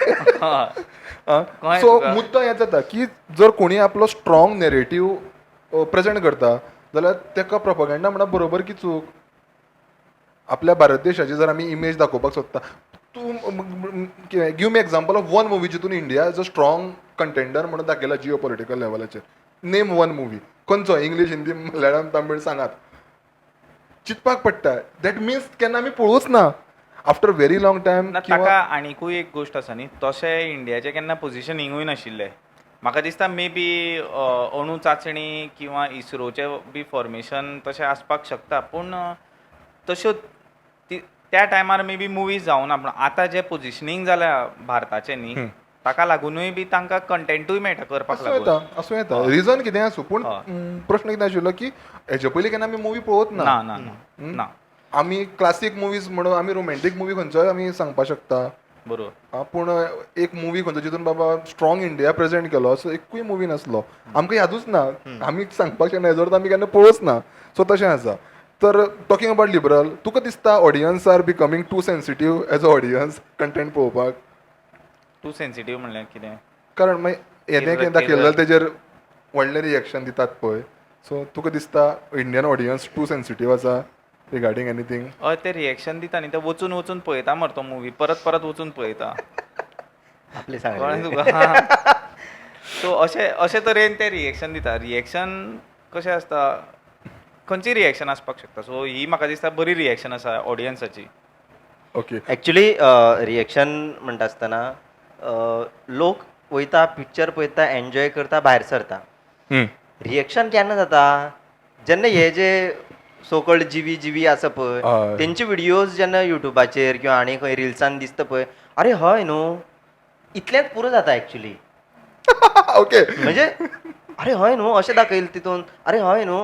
सो मुद्दो हें जाता की जर कोणी आपलो स्ट्रॉंग नेरेटीव प्रेजेंट करता जाल्यार तेका प्रोपेगंडा म्हणल्यार बरोबर की चूक आपल्या भारत देशाची जर आमी इमेज दाखोवपाक सोदता तूं give me example of one movie जितून India is a strong contender म्हणून दाखयला जिओ पॉलिटिकल लेवलाचेर. नेम वन मुवी खंयचो इंग्लीश हिंदी मल्याळम तामीळ सांगात. चिंतपाक पडटा. दॅट मिन्स केन्ना आमी पळोवच ना आफ्टर व्हेरी लॉंग टायम. ना ताका आनीकूय एक गोश्ट आसा न्ही, तशें इंडियाचें केन्ना पोझिशनिंगूय नाशिल्लें. म्हाका दिसता मे बी अणू चांचणी किंवा इस्रोचें बी फॉर्मेशन तशें आसपाक शकता, पूण तश्यो त्या टायमार मे बी मुवीज जावना. पूण आतां जें पोझिशनींग जाल्या भारताचें न्ही, ताका लागूनय बी तांकां कंटेंटूय मेळटा करपाक लागून. असो येता रिजन कितें आसूं, पूण प्रश्न कितें आशिल्लो की हेजे पयलीं केन्ना आमी मुवी पळोवत ना ना. ना ना ना आमी क्लासीक मुवीज म्हणून आमी रोमॅन्टीक मुवी खंयचोय आमी सांगपाक शकता. बरोबर. पूण एक मुवी खंयचो जितून बाबा स्ट्रॉंग इंडिया प्रेझेंट केलो असो एकूय मुवी नासलो. आमकां यादूच ना. आमी सांगपाक शकना हेजो अर्थ आमी केन्ना पळोवच ना. सो तशें आसा. तर टॉकिंग अबाउट लिबरल, तुका दिसता audience are becoming too sensitive as a audience content पळोवपाक? टू सेन्सिटीव म्हणल्यार कितें? कारण मागीर येदें कितें दाखयलें तेजेर व्हडलें रिएक्शन दितात पळय. सो तुका दिसता इंडियन ऑडियन्स टू सेन्सिटीव आसा रिगार्डींग एनीथींग? हय, ते रिएक्शन दिता न्ही, ते वचून वचून पळयता मरे तो मुवी, परत परत वचून पळयता. आपले कळ्ळें सांग तुका? सो अशे तरेन ते रिएक्शन दिता. रिएक्शन कशें आसता, खंयची रिएक्शन आसपाक शकता. सो ही म्हाका दिसता बरी रिएक्शन आसा ऑडियन्साची. ओके. ॲक्च्युली रिएक्शन म्हणटा आसतना लोक वयता पिक्चर पळयता एन्जॉय करता भायर सरता. रिएक्शन केन्ना जाता जेन्ना हे जे सोकल्ड जीवी आसा पळय तेंचे व्हिडियोज जेन्ना युट्यूबाचेर किंवा आनी खंय रिल्सान दिसता पळय, अरे हय न्हू, इतलेंच पुरो जाता ॲक्च्युली. ओके. म्हणजे अरे हय न्हू अशें दाखयलें तितून, अरे हय न्हू,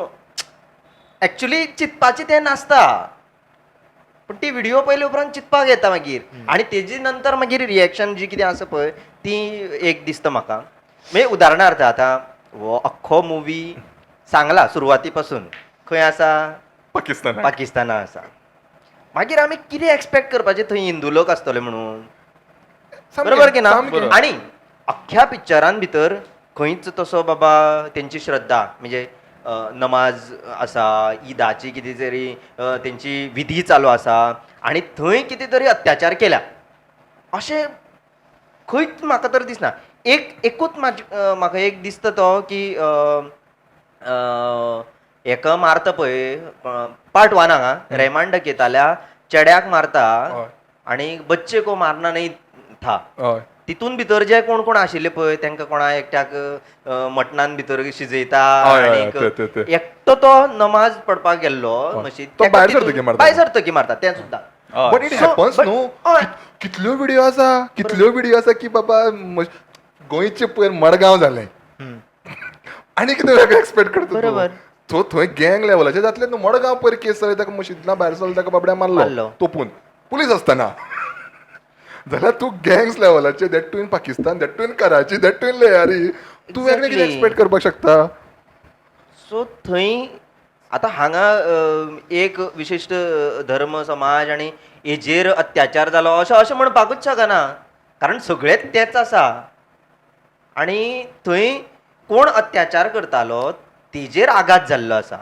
ॲक्च्युली चिंतपाचें तें नासता. पण ती व्हिडिओ पयले उपरांत चिंतपाक येता मागीर, आनी तेजी नंतर मागीर रिएक्शन जी कितें आसा पळय ती एक दिसता म्हाका. म्हणजे उदाहरणार्थ आतां हो अख्खो मुवी सांगला सुरवाती पासून खंय आसा, पाकिस्ताना आसा. मागीर आमी कितें एक्सपेक्ट करपाचें थंय हिंदू लोक आसतले म्हणून, बरोबर की ना? आनी अख्ख्या पिक्चरान भितर खंयच तसो बाबा तेंची श्रद्धा म्हणजे नमाज आसा, ईदाची कितें तरी तेंची विधी चालू आसा आनी थंय कितें तरी अत्याचार केल्या अशें खंयच म्हाका तर दिसना. एकूच म्हाका एक दिसता तो की हेका मारता पळय पार्ट 1 हांगा रेमांड दाखयताल्या चेड्याक मारता आनी बच्चे को मारना नहीं था. तितून भितर जे कोण कोण आशिल्ले पळय तांकां कोणा एकट्याक मटणान भितर शिजयता आनी एकटो तो नमाज पडपाक गेल्लो मशीद भायर सरतकी मारता तें सुद्दां. बट इट हॅपन्स न्हू. कितल्यो व्हिडिओ आसा की बाबा गोंयचे पयर मडगांव जालें आनी कितें वेगळें एक्सपेक्ट करता. बरोबर. सो थंय गँग लेवलाचेर जातलें न्हू. मडगांव पयर केस जाली ताका मशीदला भायर सरलो ताका बाबड्या मारलो तोपून पुलीस आसतना. जाल्यार तूं गँग्स लेवलाचेर that too in Pakistan, that too in Karachi, that too in Lyari, तूं वेगळें कितें एक्सपेक्ट करपाक शकता. सो थंय आतां हांगा एक विशिश्ट धर्म समाज आनी हेजेर अत्याचार जालो अशें म्हणपाकूच शकना, कारण सगळेच तेच आसा. आनी थंय कोण अत्याचार करतालो तेजेर आघात जाल्लो आसा.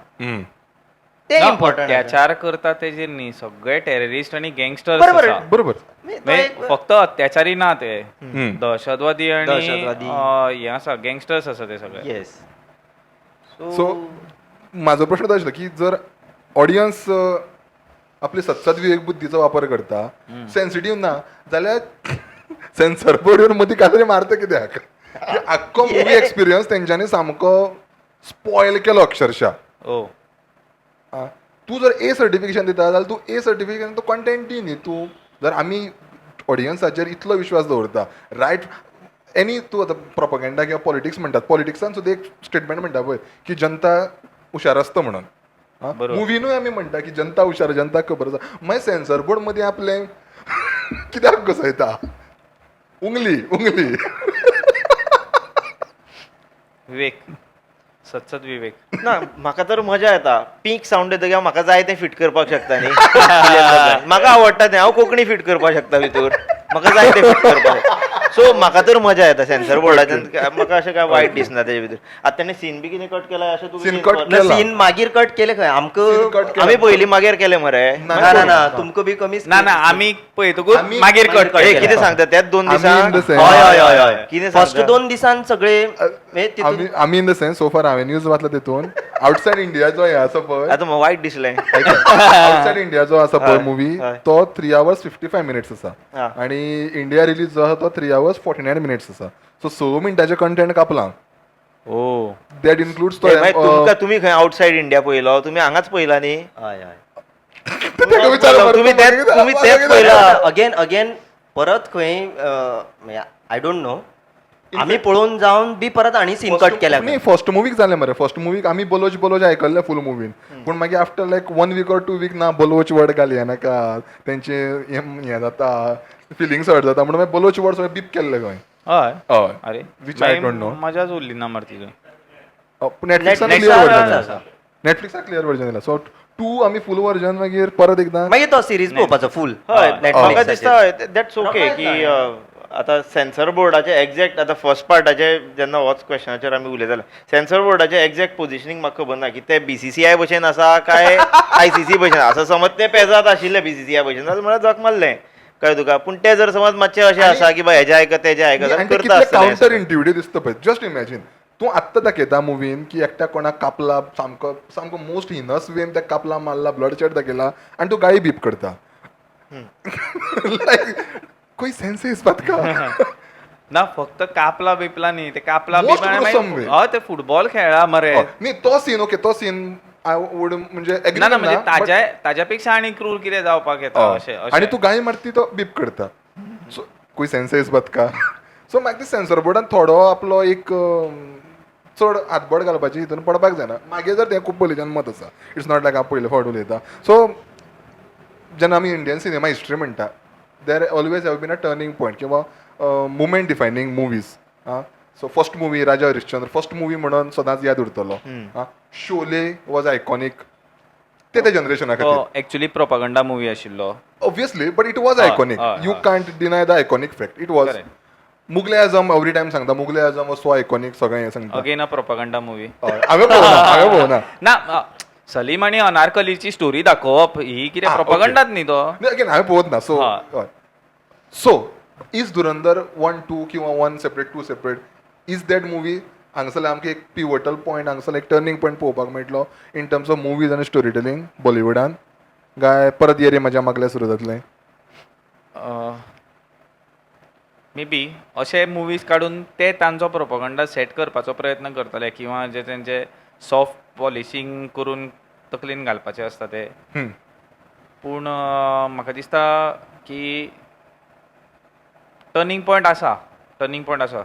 ते इम्पॉर्टंट. अत्याचार करता तेजेर न्ही, सगळे टेररिस्ट आनी गँगस्टर्स बरोबर. आसा. बरोबर. फक्त अत्याचारी ना ते, दहशतवादी आनी दहशतवादी. हे आसा गँगस्टर्स आसा ते सगळे. येस. सो म्हाजो प्रश्न तो आशिल्लो की जर ऑडियन्स आपली सत्सद विवेक बुद्धीचो वापर करता, सेन्सिटीव ना जाल्यार सेन्सर बोर्ड येवन मदीं काय तरी मारता कित्याक? आख्खो मुवी एक्सपिरियन्स तेंच्यांनी सामको स्पॉयल केलो अक्षरशा. तूं जर ए सर्टिफिकेशन दिता जाल्यार तूं ए सर्टिफिकेशन तूं कंटेंट दी न्ही. तूं जर आमी ऑडियन्साचेर इतलो विश्वास दवरता रायट एनी तूं आतां प्रोपगेंडा किंवा पॉलिटिक्स म्हणटात, पॉलिटिक्सान सुद्दां एक स्टेटमेंट म्हणटा पळय की जनता हुशार आसता म्हणून. मुवीनूय आमी म्हणटा की जनता हुशार, जनताक खबर आसा. मागीर सेन्सर बोर्ड मदीं आपलें कित्याक घुसयता? उंगली विवेक, सत्सद विवेक. ना म्हाका तर मजा येता. पीक सावंड येता की म्हाका जाय तें फिट करपाक शकता न्ही. म्हाका आवडटा तें, हांव कोंकणी फिट करपाक शकता भितर, म्हाका जाय तें फिट करपाक. सो म्हाका तर मजा येता सेन्सर बोर्डाच्यान म्हाका अशें काय वायट दिसना तेजे भितर आतां ताणें सीन बी कितें कट केला अशें Scene cut तुका केला. सीन मागीर कट केले खंय Scene आमकां cut केला. आमी पयलीं मागीर केले मरे ना ना ना तुमकां बी कमी ना ना आम्ही पळयतकूच आम्ही- मागीर कट मागीर ए, केला. कितें सांगता त्याच 2 आमी in the दिसांक sense- हय हय हय हय कितें फर्स्ट सांगता? 2 दिसान सगळे म्हणजे तितून आम्ही इन द सेन्स सो फार हांवें न्यूज वाचला तितून आउटसायड इंडिया जो हे आसा पळय आतां म्हाका वायट दिसलें आउटसायड इंडिया जो आसा पळय हय, मुवी हय. तो 3 hours 55 minutes हा. आसा आणि इंडिया रिलीज जो आसा तो 3 hours 49 minutes आसा सो 6 मिनटाचें कंटेंट कापलां ओ दॅट इन्क्लुड्स तो तुमकां तुमी खंय आउटसायड इंडिया पयलो तुमी हांगाच पयला न्ही हय हय तुम्ही तेच पयला अगेन अगेन परत खंय आय डोंट नो आम्ही पळोवन जावन बी परत आणि सीन कट केल्या नाही फर्स्ट मुवीक जालें मरे फर्स्ट मुवीक आमी बलोच आयकल्लें फूल मुवीन पूण मागीर after like 1 week or 2 week ना बलोच वर्ड घालया नाका तेंचे हें जाता फिलिंग्स हर्ट जाता म्हणून मागीर बलोच वर्ड सगळे बीप केल्ले खंय हय हय अरे Which I don't know. मजाच उरली ना मरे तितून नेटफ्लिक्सान Netflix क्लियर आसा, वर्जन आसा. नेटफ्लिक्सान क्लियर वर्जन येयला सो 2 आमी फूल वर्जन मागीर परत एकदां मागीर तो सिरीज पळोवपाचो फूल हय म्हाका Netflixाचेर. दिसता दॅट्स ओके की आतां सेन्सर बोर्डाचे एक्झॅक्ट आतां फर्स्ट पार्टाचे जेन्ना होच क्वेश्चनाचेर आमी उलयताले सेन्सर बोर्डाचे एक्झॅक्ट पोझिशनींग म्हाका खबर ना की ते BCCI भशेन आसा काय ICC भशेन आसा समज ते पेजात आशिल्ले BCCI भशेन जाल्यार म्हळ्यार जग मारलें कळ्ळें तुका पूण ते जर समज मातशें अशें आसा की बाय हेजें आयकत तेजें आयकत जाल्यार करता काउंटर आसतलें इंट्युटिव्ह दिसता पळय जस्ट इमॅजिन तूं आत्तां दाखयता मुवीन की एकट्या कोणाक कापला सामको सामको मोस्ट हिनस वेन त्या कापला मारला ब्लड चॅट दाखयला आनी तूं गाळी बीप करता लायक कोई सेन्स इसपात का ना फक्त कापला बिपला न्ही ते कापला Most बिपला gruesome way. हय ते फुटबॉल खेळला मरे न्ही तो सीन ओके तो सीन आय वूड म्हणजे agree ना ना करना, म्हणजे but- ताज्यापेक्षा आणि क्रूर कितें जावपाक येता हय. अशें आणि तू गाळी मारती तो बीप करता सो कोई सेन्स इसपात का सो म्हाका सेन्सर बोर्डान थोडो आपलो एक चड हातबड घालपाची हितून पडपाक जायना मागे जर तें खूब पयलींच्यान मत आसा इट्स नॉट लायक हांव पयले फावट उलयता सो जेन्ना आमी इंडियन सिनेमा हिस्ट्री म्हणटा there always have been a turning point किंवा moment defining movies so first movie Raja Harishchandra first movie म्हणून सदांच याद उरतलो शोले वॉज आयकॉनीक ते जनरेशना खातीर एक्चुअली प्रोपागंडा मुवी आशिल्लो ऑब्वियसली बट इट वॉज हय, आयकॉनीक हय, यू हय. Can't deny the iconic fact it was Correct. Mughal-e Azam every time सांगता मुगले आझम सो आयकॉनीक सगळें हें सांगता अगेन अ प्रोपागंडा मुवी हय, हांवें पळोवना ना सलीम आणि अनारकलीची स्टोरी दाखोवप ही कितें प्रोपागंडात न्ही तो अगेन हांवें पळोवत ना सो हय. सो इज धुरंधर 1, 2 किंवा 1 separate 2 separate is that movie हांगसरले आमकां एक पिवटल पॉयंट हांगसर एक टर्निंग पॉयंट पळोवपाक मेळटलो इन टर्म्स ऑफ मुवीज आनी स्टोरी टेलिंग बॉलिवूडान गाय परत येरे म्हाज्या मागल्या सुरू जातलें मे बी अशे मुवीज काडून ते तांचो प्रोपागंडा सेट करपाचो प्रयत्न करतले किंवा जे तेंचे सॉफ्ट पॉलिशिंग करून तकलेन घालपाचे आसता ते हम्म. पूण म्हाका दिसता की टर्निंग पॉयंट आसा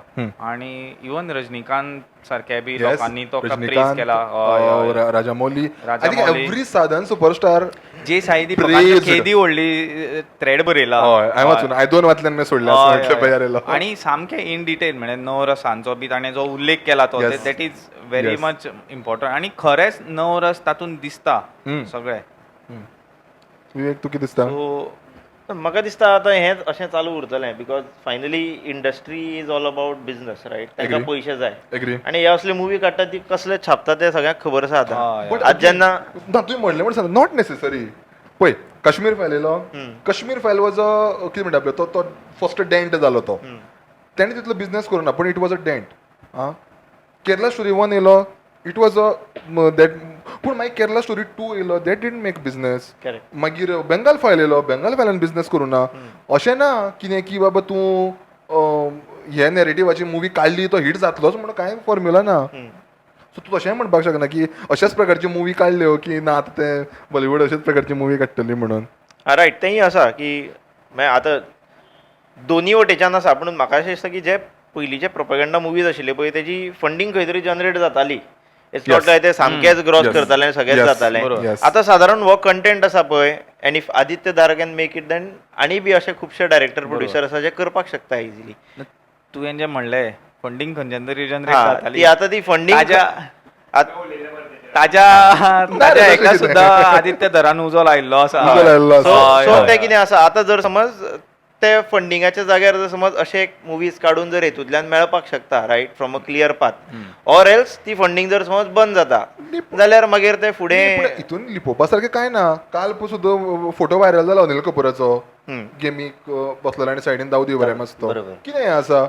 आणि इवन रजनीकांत सारक्या बी Yes, लोकांनी तो प्रेज रजनीकांत, केला हय, हय. राजामौली राजामौली. एव्हरी साधन सुपरस्टार जे सायदी Praised. केदी व्हडली थ्रेड बरयला हय हांवें वाचून हांवें 2 वाचल्यान मी सोडल्या तयार येयलो आणि सामकें इन डिटेल म्हणजे नवरसांचो बी ताणें जो उल्लेख केला तो Yes. That is very Yes. Much important आणि खरेंच नवरस तातूंत दिसता हम्म. सगळे विवेक तू कितें दिसता सो म्हाका दिसता आतां हेंच अशें चालू उरतलें because finally industry is all about business right तांकां Agree. पयशे जाय एग्री आनी हे असले मुवी काडटा ती कसले छापता ते सगळ्यांक खबर आसा हय, आतां But आज जेन्ना ना तुवें म्हणलें म्हण सांग नॉट नेसेसरी पळय काश्मीर फायल येयलो काश्मीर फायल वॉज अ कितें म्हणटा पळय तो फर्स्ट डेंट जालो तो तेणें तितलो बिझनेस करूना पूण it was a dent Kerala story 1 येयलो इट वॉज अ दॅट पूण मागीर केरला स्टोरी 2 येयलो that didn't make business Correct. मागीर बेंगाल फायल येयलो बेंगाल फायलान बिझनेस करूना अशें ना कितें की बाबा तूं हे नॅरेटिवाची मुवी काडली तो हिट जातलोच म्हणून कांय फॉर्म्युला ना सो तूं तशेंय म्हणपाक शकना की अशाच प्रकारची मुवी काडल्यो की ना आतां ते बॉलिवूड अशेच प्रकारची मुवी काडटली म्हणून रायट तेंय आसा की मागीर आतां दोनी वटेच्यान आसा पूण म्हाका अशें दिसता की जे पयलींचे प्रोपेगंडा मुवीज आशिल्ले पळय तेजी फंडींग खंय तरी जनरेट जाताली इट्स नॉट लायक ते सामकेच ग्रॉस Yes. करताले आनी सगळेंच Yes. जातालें बरोबर. Yes. आतां सादारण हो कंटेंट आसा पळय एंड इफ आदित्य दार कॅन मेक इट देन आनी बी अशे खुबशे डायरेक्टर प्रोड्युसर आसा जे करपाक शकता इजिली तुवें जें म्हणलें फंडींग खंयच्यान तरी जनरेट ती जाताली आतां ती फंडींग ताज्या हेका सुद्दां आदित्य धरान उजो लायिल्लो आसा उजो लायिल्लो आसा. हय, सो हय, ते हय. कितें आसा आतां जर समज ते फंडिंगाच्या जाग्यार जर समज अशे मुवीज काडून जर हेतूंतल्यान मेळपाक शकता right from a clear path or else ती फंडींग जर समज बंद जाता जाल्यार मागीर ते फुडें हितून लिपोवपा सारकें कांय ना. काल सुद्दां फोटो व्हायरल जाला अनिल कपुराचो गेमीक बसलेलो आनी सायडीन दाऊद इब्राहिम आसा तो. बरोबर. कितें हें आसा?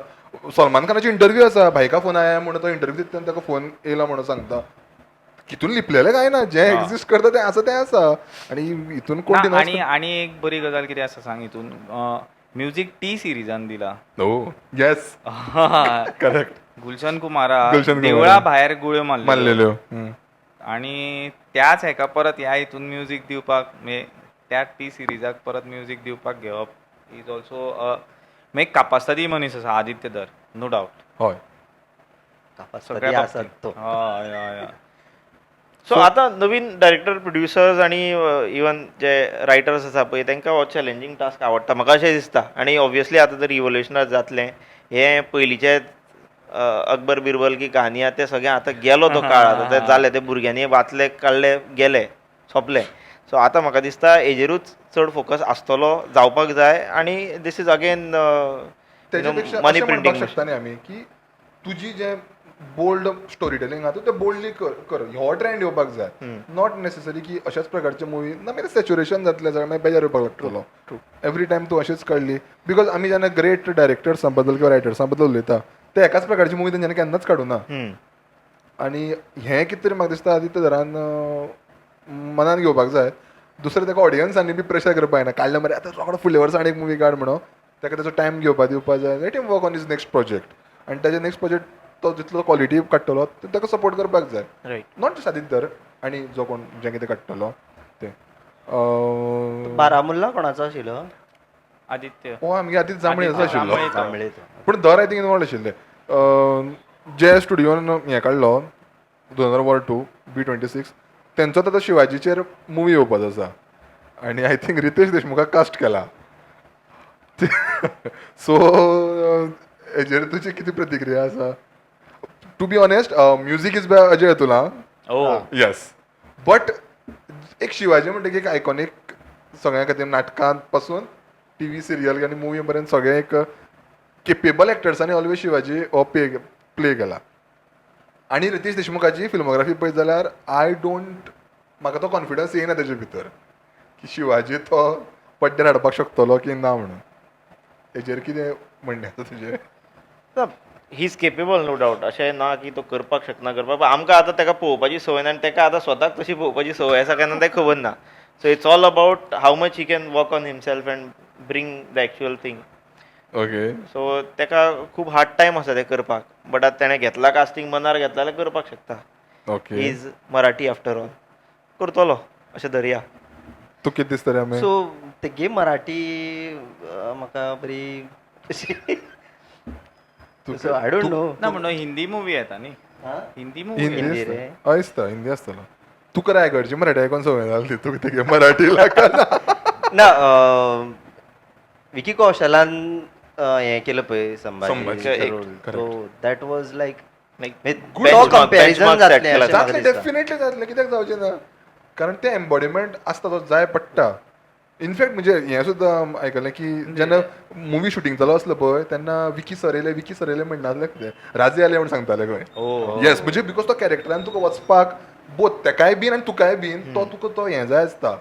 सलमान खानाची इंटरव्यू आसा, भाईका फोन आया म्हणून तो इंटरव्यू दितना ताका फोन येयला म्हणून सांगता. हितून लिपलेलें काय ना, जें एक्झिस्ट करता तें आसा तें आसा. आनी हितून कोण ना, डिनाय आणि एक बरी गजाल कितें आसा सांग हितून म्युझिक टी सिरिजान दिला. नो येस करेक्ट गुलशन कुमारा गुलशन कुमार. देवळा भायर गुळ्यो मारलेल्यो मानलेल्यो. आणि त्याच हेका परत ह्या हितून म्युझिक दिवपाक म्हणजे त्या टी सिरिजाक परत म्युझिक दिवपाक घेवप इज ऑल्सो म्हणजे कापास्तदी मनीस आसा आदित्य धर नो डावट. हय कापास्तदी आसा तो. हय हय हय. सो आतां नवीन डायरेक्टर प्रोड्युसर्स आणि इवन जे रायटर्स आसा पळय तांकां हो चॅलेंजींग टास्क आवडटा म्हाका अशें दिसता. आनी ऑब्वियसली आतां जर रिवोल्युशनर जातलें हे पयलींचे अकबर बिरबल की कहानी आहा ते सगळें आतां गेलो तो काळ आतां ते जालें ते भुरग्यांनी वाचले काडले गेले सोंपले. सो आतां म्हाका दिसता हेजेरूच चड फोकस आसतलो जावपाक जाय आनी दीस इज अगेन त्याच्यापेक्षा मनी अशें म्हणपाक प्रिंटींग. शकता न्ही आमी की तुजी जे बोल्ड स्टोरी टेलिंग आहा तें बोल्डली कर हो ट्रेंड येवपाक जाय. नॉट नेसेसरी की अशाच प्रकारचे मुवी ना मागीर सॅच्युरेशन जातलें जाल्यार मागीर बेजार येवपाक लागतलो. एवरी टायम तूं अशेंच काडली बिकॉज आमी जेन्ना ग्रेट डायरेक्टर्सां बद्दल किंवा रायटर्सां बद्दल उलयता ते एकाच प्रकारची मुवी तेंच्यांनी केन्नाच काडूना. आनी हें कितें तरी म्हाका दिसता आदित्य धरान मनान घेवपाक जाय. दुसरें ताका ऑडियन्सांनी बी प्रेशर करपाक जायना. काडलें मरे आतां रोखडो फुडल्या वर्सां एक मुवी काड म्हणून ताका ताचो टायम घेवपाक दिवपाक जाय. Let him work on his next project आनी ताजे नेक्स्ट प्रोजेक्ट तो जितलो क्वॉलिटी काडटलो ताका सपोर्ट करपाक जाय. रायट. नॉट जस्ट आदित्य धर आनी जो कोण जें कितें काडटलो तें बारामुल्ला कोणाचो आशिल्लो? आदित्य हो आमगे आदित्य जांबळे असो आशिल्लो. कांबळेचो. पूण दर आय थिंक इनवॉल्ड आशिल्ले. जे स्टुडिओन हें काडलो 2002 B26 तेंचो आतां शिवाजीचेर मुवी येवपाचो आसा आनी आय थिंक रितेश देशमुखाक कास्ट केला. सो हेजेर तुजी कितें प्रतिक्रिया आसा? To be honest music is by Ajay अतुला. येस बट एक शिवाजी म्हणटा एक आयकॉनीक सगळ्यां खातीर नाटकांत पासून टीव्ही सिरियल आनी मुवी पर्यंत सगळे एक केपेबल एक्टर्सांनी ऑलवेज शिवाजी हो प्ले केला. आनी रितेश देशमुखाची फिल्मोग्राफी पळयत जाल्यार आय डोंट म्हाका तो कॉन्फिडन्स येयना तेजे भितर की शिवाजी तो पड्ड्यार हाडपाक शकतलो की ना म्हणून. हेजेर कितें म्हणणें आसा तुजें? He is capable no doubt अशें ना की तो करपाक शकना करपाक पण आमकां आतां ताका पळोवपाची संवय ना आनी ताका आतां स्वताक तशी पळोवपाची संवय आसा केन्ना तें खबर ना. So it's all about how much he can work on himself end bring the actual thing. Okay so ताका खूब हार्ड टायम आसा तें करपाक बट आतां ताणें घेतला कास्टींग मनार घेतला जाल्यार करपाक शकता. Okay is Marathi after all करतलो अशें धरया. तूं कितें दिसता रे आमी? सो तेगे मराठी म्हाका बरी सो आय डोंट नो. ना म्हणून हिंदी मुवी येता न्ही हिंदी मुवी हिंदी हिंदी आसता. रे. हय दिसता हिंदी आसतलो. तुका रायगडची मराठी आयकोन संवय जाली तुका तेगे मराठी लागना. ना विकी कौशलान हें केलं पळय Sambhaji, Sambhaji correct. So that was like Good comparison benchmark set जातलें केला. अशें म्हाका जातलें दिसता. डेफिनेटली जातलें कित्याक जावचें ना कारण तें एम्बॉडिमेंट आसता तो जाय पडटा. इनफॅक्ट म्हणजे हें सुद्दां आयकलें की जेन्ना मुवी शुटींग चालू आसलो पळय तेन्ना विकी सर येयले म्हणनासलें कितें राजे आले म्हूण सांगताले खंय. येस म्हणजे बिकॉज तो कॅरेक्टरान तुका वचपाक बोथ तेकाय बीन आनी तुकाय बीन तो तुका तो हें जाय आसता.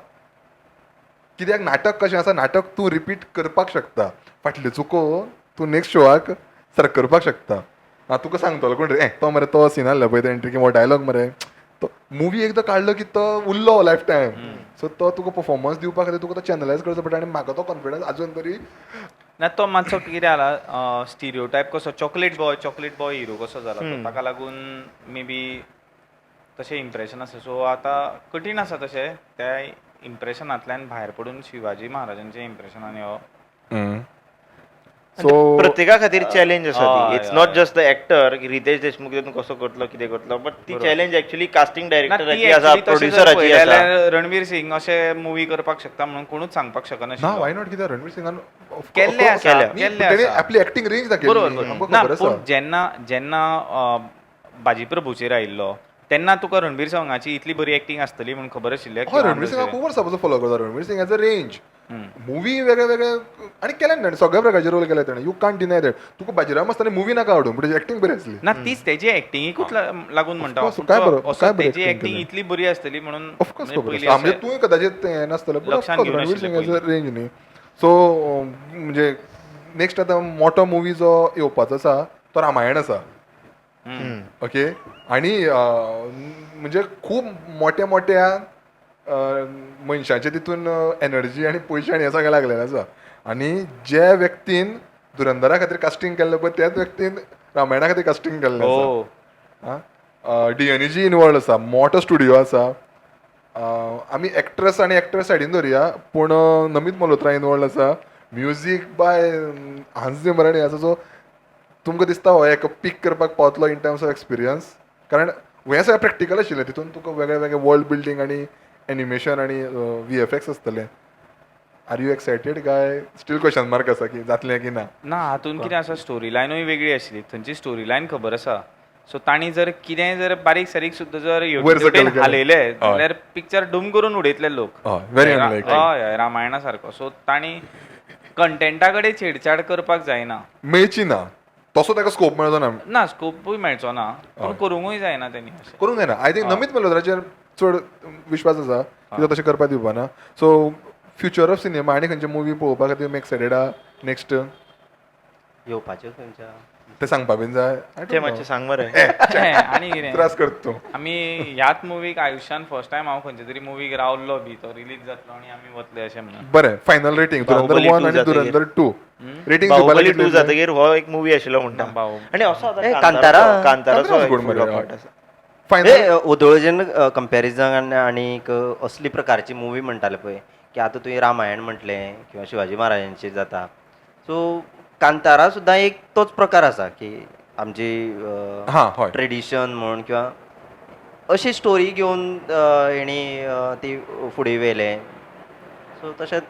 कित्याक नाटक कशें आसा नाटक तूं रिपीट करपाक शकता. फाटल्यो चुको तूं नेक्स्ट शोआक सारक करपाक शकता. तुका सांगतलो कोण रे तो मरे तो सीन आहलो पळय एंट्री हो डायलॉग मरे तो मुवी एकदां काडलो की तो उरलो लायफ टायम. सो तो तुका परफॉर्मन्स दिवपा खातीर तुका तो चॅनलायज करचो पडटा आनी म्हाका तो कॉन्फिडन्स अजून तरी ना तो मातसो कितें जाला स्टिरियोटायप कसो चॉकलेट बॉय हिरो कसो जाला तो. ताका लागून मे बी तशें इम्प्रेशन आसा. सो आतां कठीण आसा तशें त्या इम्प्रेशनांतल्यान भायर पडून शिवाजी महाराजांच्या इम्प्रेशनान येवप. सो प्रत्येका खातीर चॅलेंज आसा ती. हय, इट्स हय. Not just the actor Riteish Deshmukh तितून कसो करतलो कितें करतलो बट ती चॅलेंज एक्चुअली कास्टिंग ना, ती डायरेक्टराची आसा actually तशें जर प्रोड्युसराची आसा. पळयल्यार रणवीर सिंग अशें मुवी करपाक शकता म्हणून कोणूच सांगपाक ना शकनाशिल्लो. वाय नॉट कित्याक रणवीर सिंगान केल्लें आसा, केल्लें तेणे आसा. आपली एक्टिंग रेंज दाखयली बरोबर आमकां ना खबर आसा. पूण जेन्ना बाजी प्रभूचेर आयिल्लो तेन्ना तुका रणबीर सिंगाची इतली बरी एक्टिंग आसतली म्हणून खबर आशिल्लें हय रणवीर सिंग खूप वर्सां फॉलो करता Ranveer Singh as a range movie वेगळे वेगळे आणि केले ताणें सगळ्या प्रकारचे रोल केले ताणें you can't deny that Tuka Bajirao Mastani movie नाका आवडूं पण एक्टिंग बरी आसली ना तीच तेजी एक्टिंगूच लागून म्हणटा course, काय बरं- असो काय बरं तेजी acting एक्टिंग केली. इतली बरी आसतली म्हणून ऑफकोर्स म्हणजे खबर पयलीं आसा म्हणजे अशें- तुवें कदाचित तें नासतलें पण लक्षांत ऑफकोर्स घेवं रणवीर नाशिल्लें सिंग एज अ रेंज न्ही सो म्हणजे नेक्स्ट आतां मोठो मुवी जो येवपाचो आसा तो रामायण आसा ओके आणि म्हणजे खूप मोठ्या मोठ्या मनशाचे तितून एनर्जी आणि पयशे आणि हें सगळें लागलेलें आसा आणि जे व्यक्तीन धुरंधरा खातीर कास्टिंग केल्लें पळय त्याच व्यक्तीन रामायणा खातीर कास्टिंग केल्लें हो आसा डीएनजी इनवॉल्ड आसा मोठो स्टुडिओ आसा आमी एक्ट्रेस आणि एक्ट्रेस सायडीन धरया पूण नमित मल्होत्रा इनवॉल्ड आसा म्युजीक बाय हांस जिमरानी आसा सो तुमकां दिसता हो एक पीक करपाक पावतलो इन टर्म्स ऑफ एक्सपिरियन्स कारण हें सगळें प्रॅक्टिकल आशिल्लें तितून तुका वेगळे वेगळे वर्ल्ड बिल्डींग आणि एनिमेशन आणि VFX आसतलें आर यू एक्सायटेड काय स्टील क्वेश्चन मार्क आसा की जातलें की ना ना हातून कितें आसा स्टोरी लायनूय वेगळी आशिल्ली थंयची स्टोरी लायन खबर आसा सो तांणी जर कितेंय जर बारीक सारीक सुद्दां जर वयर सकयल योग्य केलें. हालयले हय. जाल्यार पिक्चर डूम करून उडयतले लोक हय व्हेरी अनलायकली हय हय रामायणा सारको सो तांणी कंटेंटा कडेन छेडछाड करपाक जायना मेळची ना तसो ताका स्कोप मेळचो ना ना स्कोपूय मेळचो ना पूण करूंकूय जायना तेणी अशें करूंक जायना आय थिंक नमित मल्होत्राचेर चड विश्वास आसा की तो तशें करपाक दिवपाना सो फ्युचर ऑफ सिनेमा आनी खंयचे मुवी पळोवपा खातीर एक्सायटेड आहा नेक्स्ट येवपाच्यो खंयच्या ते सांगपा बीन जाय I don't ते know. मातशें सांग मरे आनी कितें त्रास करता तूं आमी ह्याच मुवीक आयुश्यान फर्स्ट टायम हांव खंयच्या तरी मुवीक रावल्लो बी तो रिलीज जातलो आनी आमी वतले अशें म्हणून बरें फायनल रेटींग बाहुबली धुरंधर 1 2 आनी जातकीर. धुरंधर 2 रेटींग बाहुबली 2 जातकीर हो एक मुवी आशिल्लो म्हणटा बाहु- आणि असो आतां ए, कांताराचो कांताराचो एक good फुडलो movie, part आसा. फायनल ओदोळजेन कंपॅरिझन आणि असली प्रकारची मुवी म्हणटाले पळय की आतां तुवें रामायण म्हटलें किंवा शिवाजी महाराजांची जाता सो कांतारा सुद्दां एक तोच प्रकार आसा की आमची हां हय ट्रेडिशन म्हण किंवा अशी स्टोरी घेवन हेणी ती फुडें व्हेले सो तशेंच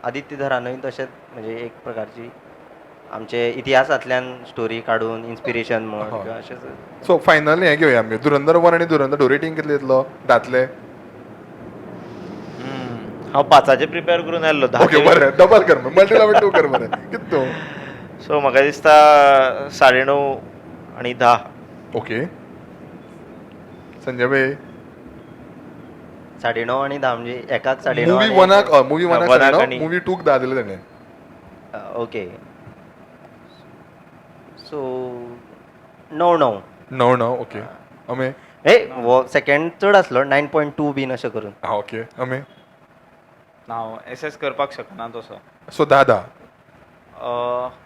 आदित्य धरानूय तशेंच म्हणजे एक प्रकारची आमचे इतिहासांतल्यान स्टोरी काडून इन्स्पिरेशन म्हण हय. किंवा अशेंच सो फायनल हें घेवया आमी धुरंधर 1 आनी धुरंधर 2 रेटींग कितले दितलो दातले हांव 5चे प्रिपेअर करून आयल्लो ओके 10 बरें डबल कर मल्टी 2 कर बरें कित तूं सो म्हाका दिसता 9:30 आणि 10 ओके संजय भाई 9:30 आणि 10 म्हणजे एकाक 9:30 मुवी आणि वनाक मुवी वनाक वनाक 9:30 आणि- मुवी 2 10 दिले ताणें ओके सो 9 9 ओके अमे हे हो सेकंड चड आसलो 9.2 बीन अशें करून हां ओके अमे हांव एसेस करपाक शकना तसो सो 10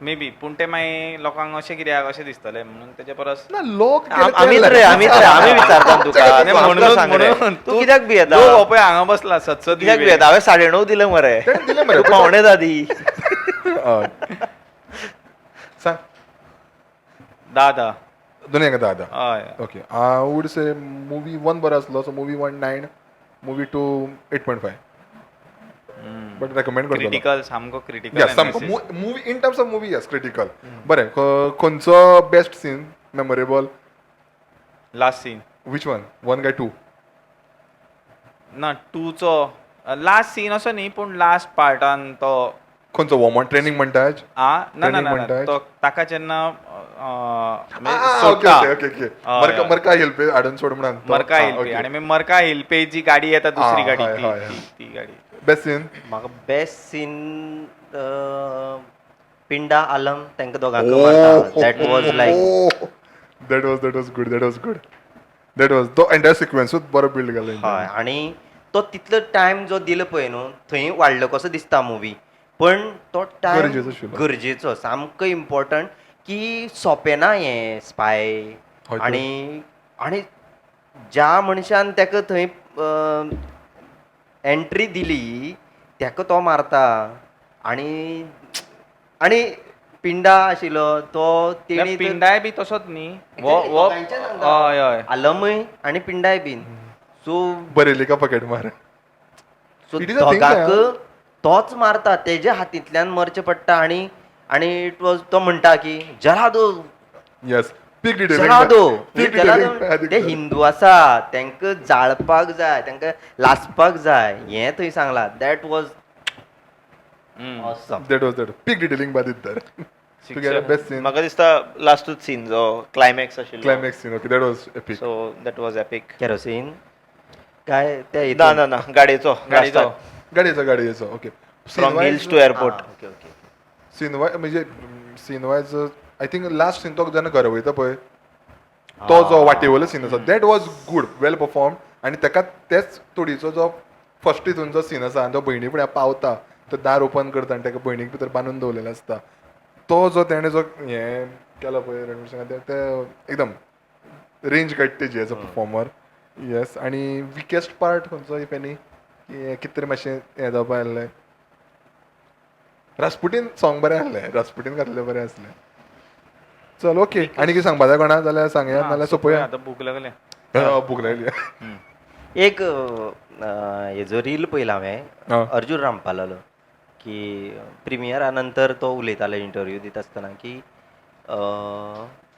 मे बी पूण ते मागीर लोकांक अशें कित्याक अशें दिसतलें म्हणून तेचे परस ना लोक आमी विचारता तुका नाही, आमकां सांग रे. म्हणून तू कित्याक भियेता लोक हो पळय हांगा बसला सत्सत कित्याक भियेता हांवें 9:30 दिले मरे ताणें दिले मरे पावणे दादी सांग 10 दोनी हाका 10 हय okay I would say movie 1 बरो आसलो so movie 1 9 movie 2 8.5 but recommend करतलो क्रिटिकल सामको क्रिटिकल यस सामको movie in terms of movie yes critical बरें खंयचो best scene memorable last scene which one 1 काय 2 ना 2चो लास्ट सीन असो न्ही पूण लास्ट पार्टान तो खंयचो वॉमन ट्रेनिंग म्हणटाच ना ना Training ना म्हणटात. तो ताका जेन्ना ओके सोडटा ओके ओके हय. मरका हेल्पे हाडून सोड म्हणून मरका हिलपे आणि मागीर मरका हिलपे जी गाडी येता दुसरी गाडी हय, हय, ती- ती गाडी बेस्ट सीन म्हाका बेस्ट सीन पिंडा आलम तांकां दोगांक मारता that was like that was good that was तो एंटायर सिक्वेन्सूच बरो बिल्ड हय केलो आणि तो तितलो टायम जो दिलो पळय न्हू थंय वाडलो कसो दिसता मुवी पण तो टायम गरजेचो आशिल्लो. गरजेचो सामको इम्पॉर्टंट की सोंपें ना हें स्पाय हय तर. आणि ज्या मनशान ताका थंय एंट्री दिली ताका तो मारता आणि आणि पिंडा आशिल्लो तो तेणी पिंडाय बी तसोच न्ही वो वो दोगांयचेच हांगा. हय हय आलमय आणि पिंडाय बीन सो बरेली का पकेट मार so It is a thing, दोगांक तोच मारता तेज्या हातींतल्यान मरचें पडटा आणि इट वॉज तो म्हणटा की जरा दो यस पीक डिटेलिंग ते हिंदू आसा तांकां जाळपाक जाय तांकां लासपाक जाय हें थंय सांगलां that was awesome. That was peak detailing बाधित तर बेस्ट सीन म्हाका दिसता लास्टूच सीन जो क्लायमॅक्स आशिल्लो climax scene okay that was epic. So that was epic. Kerosene काय ते ना गाडयेचो गाडयेचो okay from hills to airport. Okay okay scene wise म्हणजे scene wise I think last scene तो जेन्ना घरा वयता पळय तो जो वाटेवयलो सीन आसा that was good well perform आनी ताका तेच तोडीचो जो फर्स्ट हितून जो सीन आसा आनी तो भयणी फुड्यान पावता तो दार ओपन करता आनी ताका भयणीक भितर बांदून दवरलेलो आसता तो जो तेणें जो हें केलो पळय रणवीर सिंगान ते एकदम रेंज काडटा तेजी एज अ परफॉर्मर येस. आनी विकेस्ट पार्ट खंयचो इफ एनी कितें तरी मातशें हें जावपा आसलें रासपुटीन सॉंग बरें आहलें रासपुटीन घातलें बरें आसलें. चल ओके आनी कितें सांगपा जाय कोणा जाल्यार सांगया नाल्यार सोंपया आता भूक लागले. बूक लायली. एक हेजो रील पयला हांवें अर्जून रामपालालो की प्रिमियरा नंतर तो उलयतालो इंटरव्यू दिता आसतना की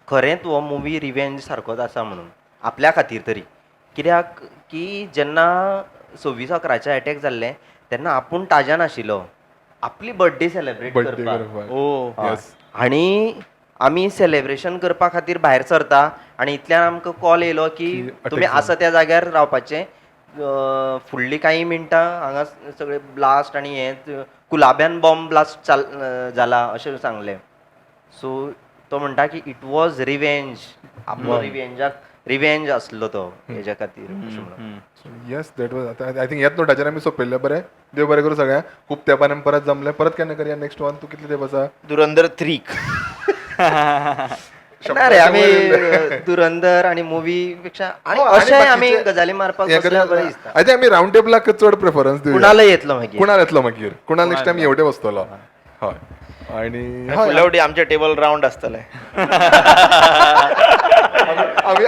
खरेंच हो मुवी रिवेंज सारकोच आसा म्हणून आपल्या खातीर तरी कित्याक की जेन्ना 26/11 अटॅक जाल्ले तेन्ना आपूण ताज्या नाशिल्लो आपली बर्थडे सेलिब्रेट बर्थडे करपाक करपाक ओ येस आणि आमी सेलिब्रेशन करपा खातीर भायर सरता आनी इतल्यान आमकां कॉल येयलो की attack तुमी आसा त्या जाग्यार रावपाचें फुडलीं कांय मिनटां हांगा सगळे ब्लास्ट आनी हें कुलाब्यान बॉम्ब ब्लास्ट जाला अशें सांगलें. सो तो म्हणटा की इट वॉज रिवेंज आपलो रिवेंज आसलो तो हेज्या खातीर अशें म्हणून. येस दॅट वॉज आतां आय थिंक ह्याच नोटाचेर आमी सोंपयल्लें बरें. देव बरें करूं सगळ्यांक खूब तेंपान परत जमलें परत केन्ना करया नेक्स्ट वन तूं कितले तेंप आसा धुरंधर 3 ना रे आमी धुरंधर आनी मुवी पेक्षा आनी अशें आमी गजाली मारपाक बसल्यार बरें दिसता. आय थिंक आमी रावंड टेबलाक चड प्रेफरन्स दिवया. कुणालय येतलो मागीर कुणाल येतलो मागीर कुणाल नेक्स्ट टायम एवढे बसतलो हय. आनी फुडल्या फावटी आमचे टेबल रावंड आसतले.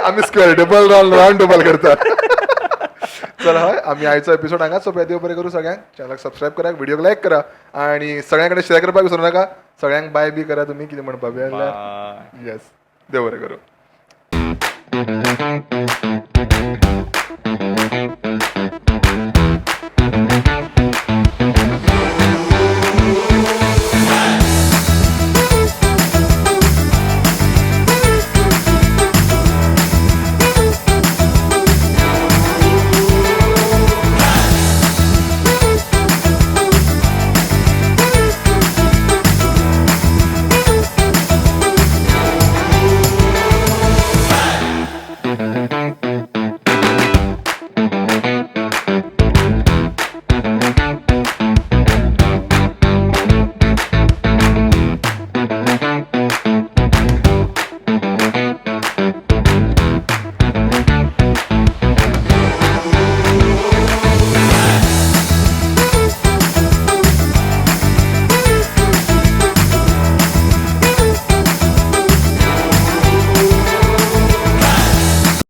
आमी स्क्वेअर टेबल रावंड टेबल करता. चल हय आमी आयचो एपिसोड हांगाच सोंपया. देव बरें करूं सगळ्यांक. चॅनलाक सबस्क्रायब करा व्हिडिओक लायक करा आनी सगळ्यां कडेन शेअर करपाक विसरूं नाका. सगळ्यांक बाय बी करा तुमी कितें म्हणपाक बी आसल्यार. येस देव बरें करूं.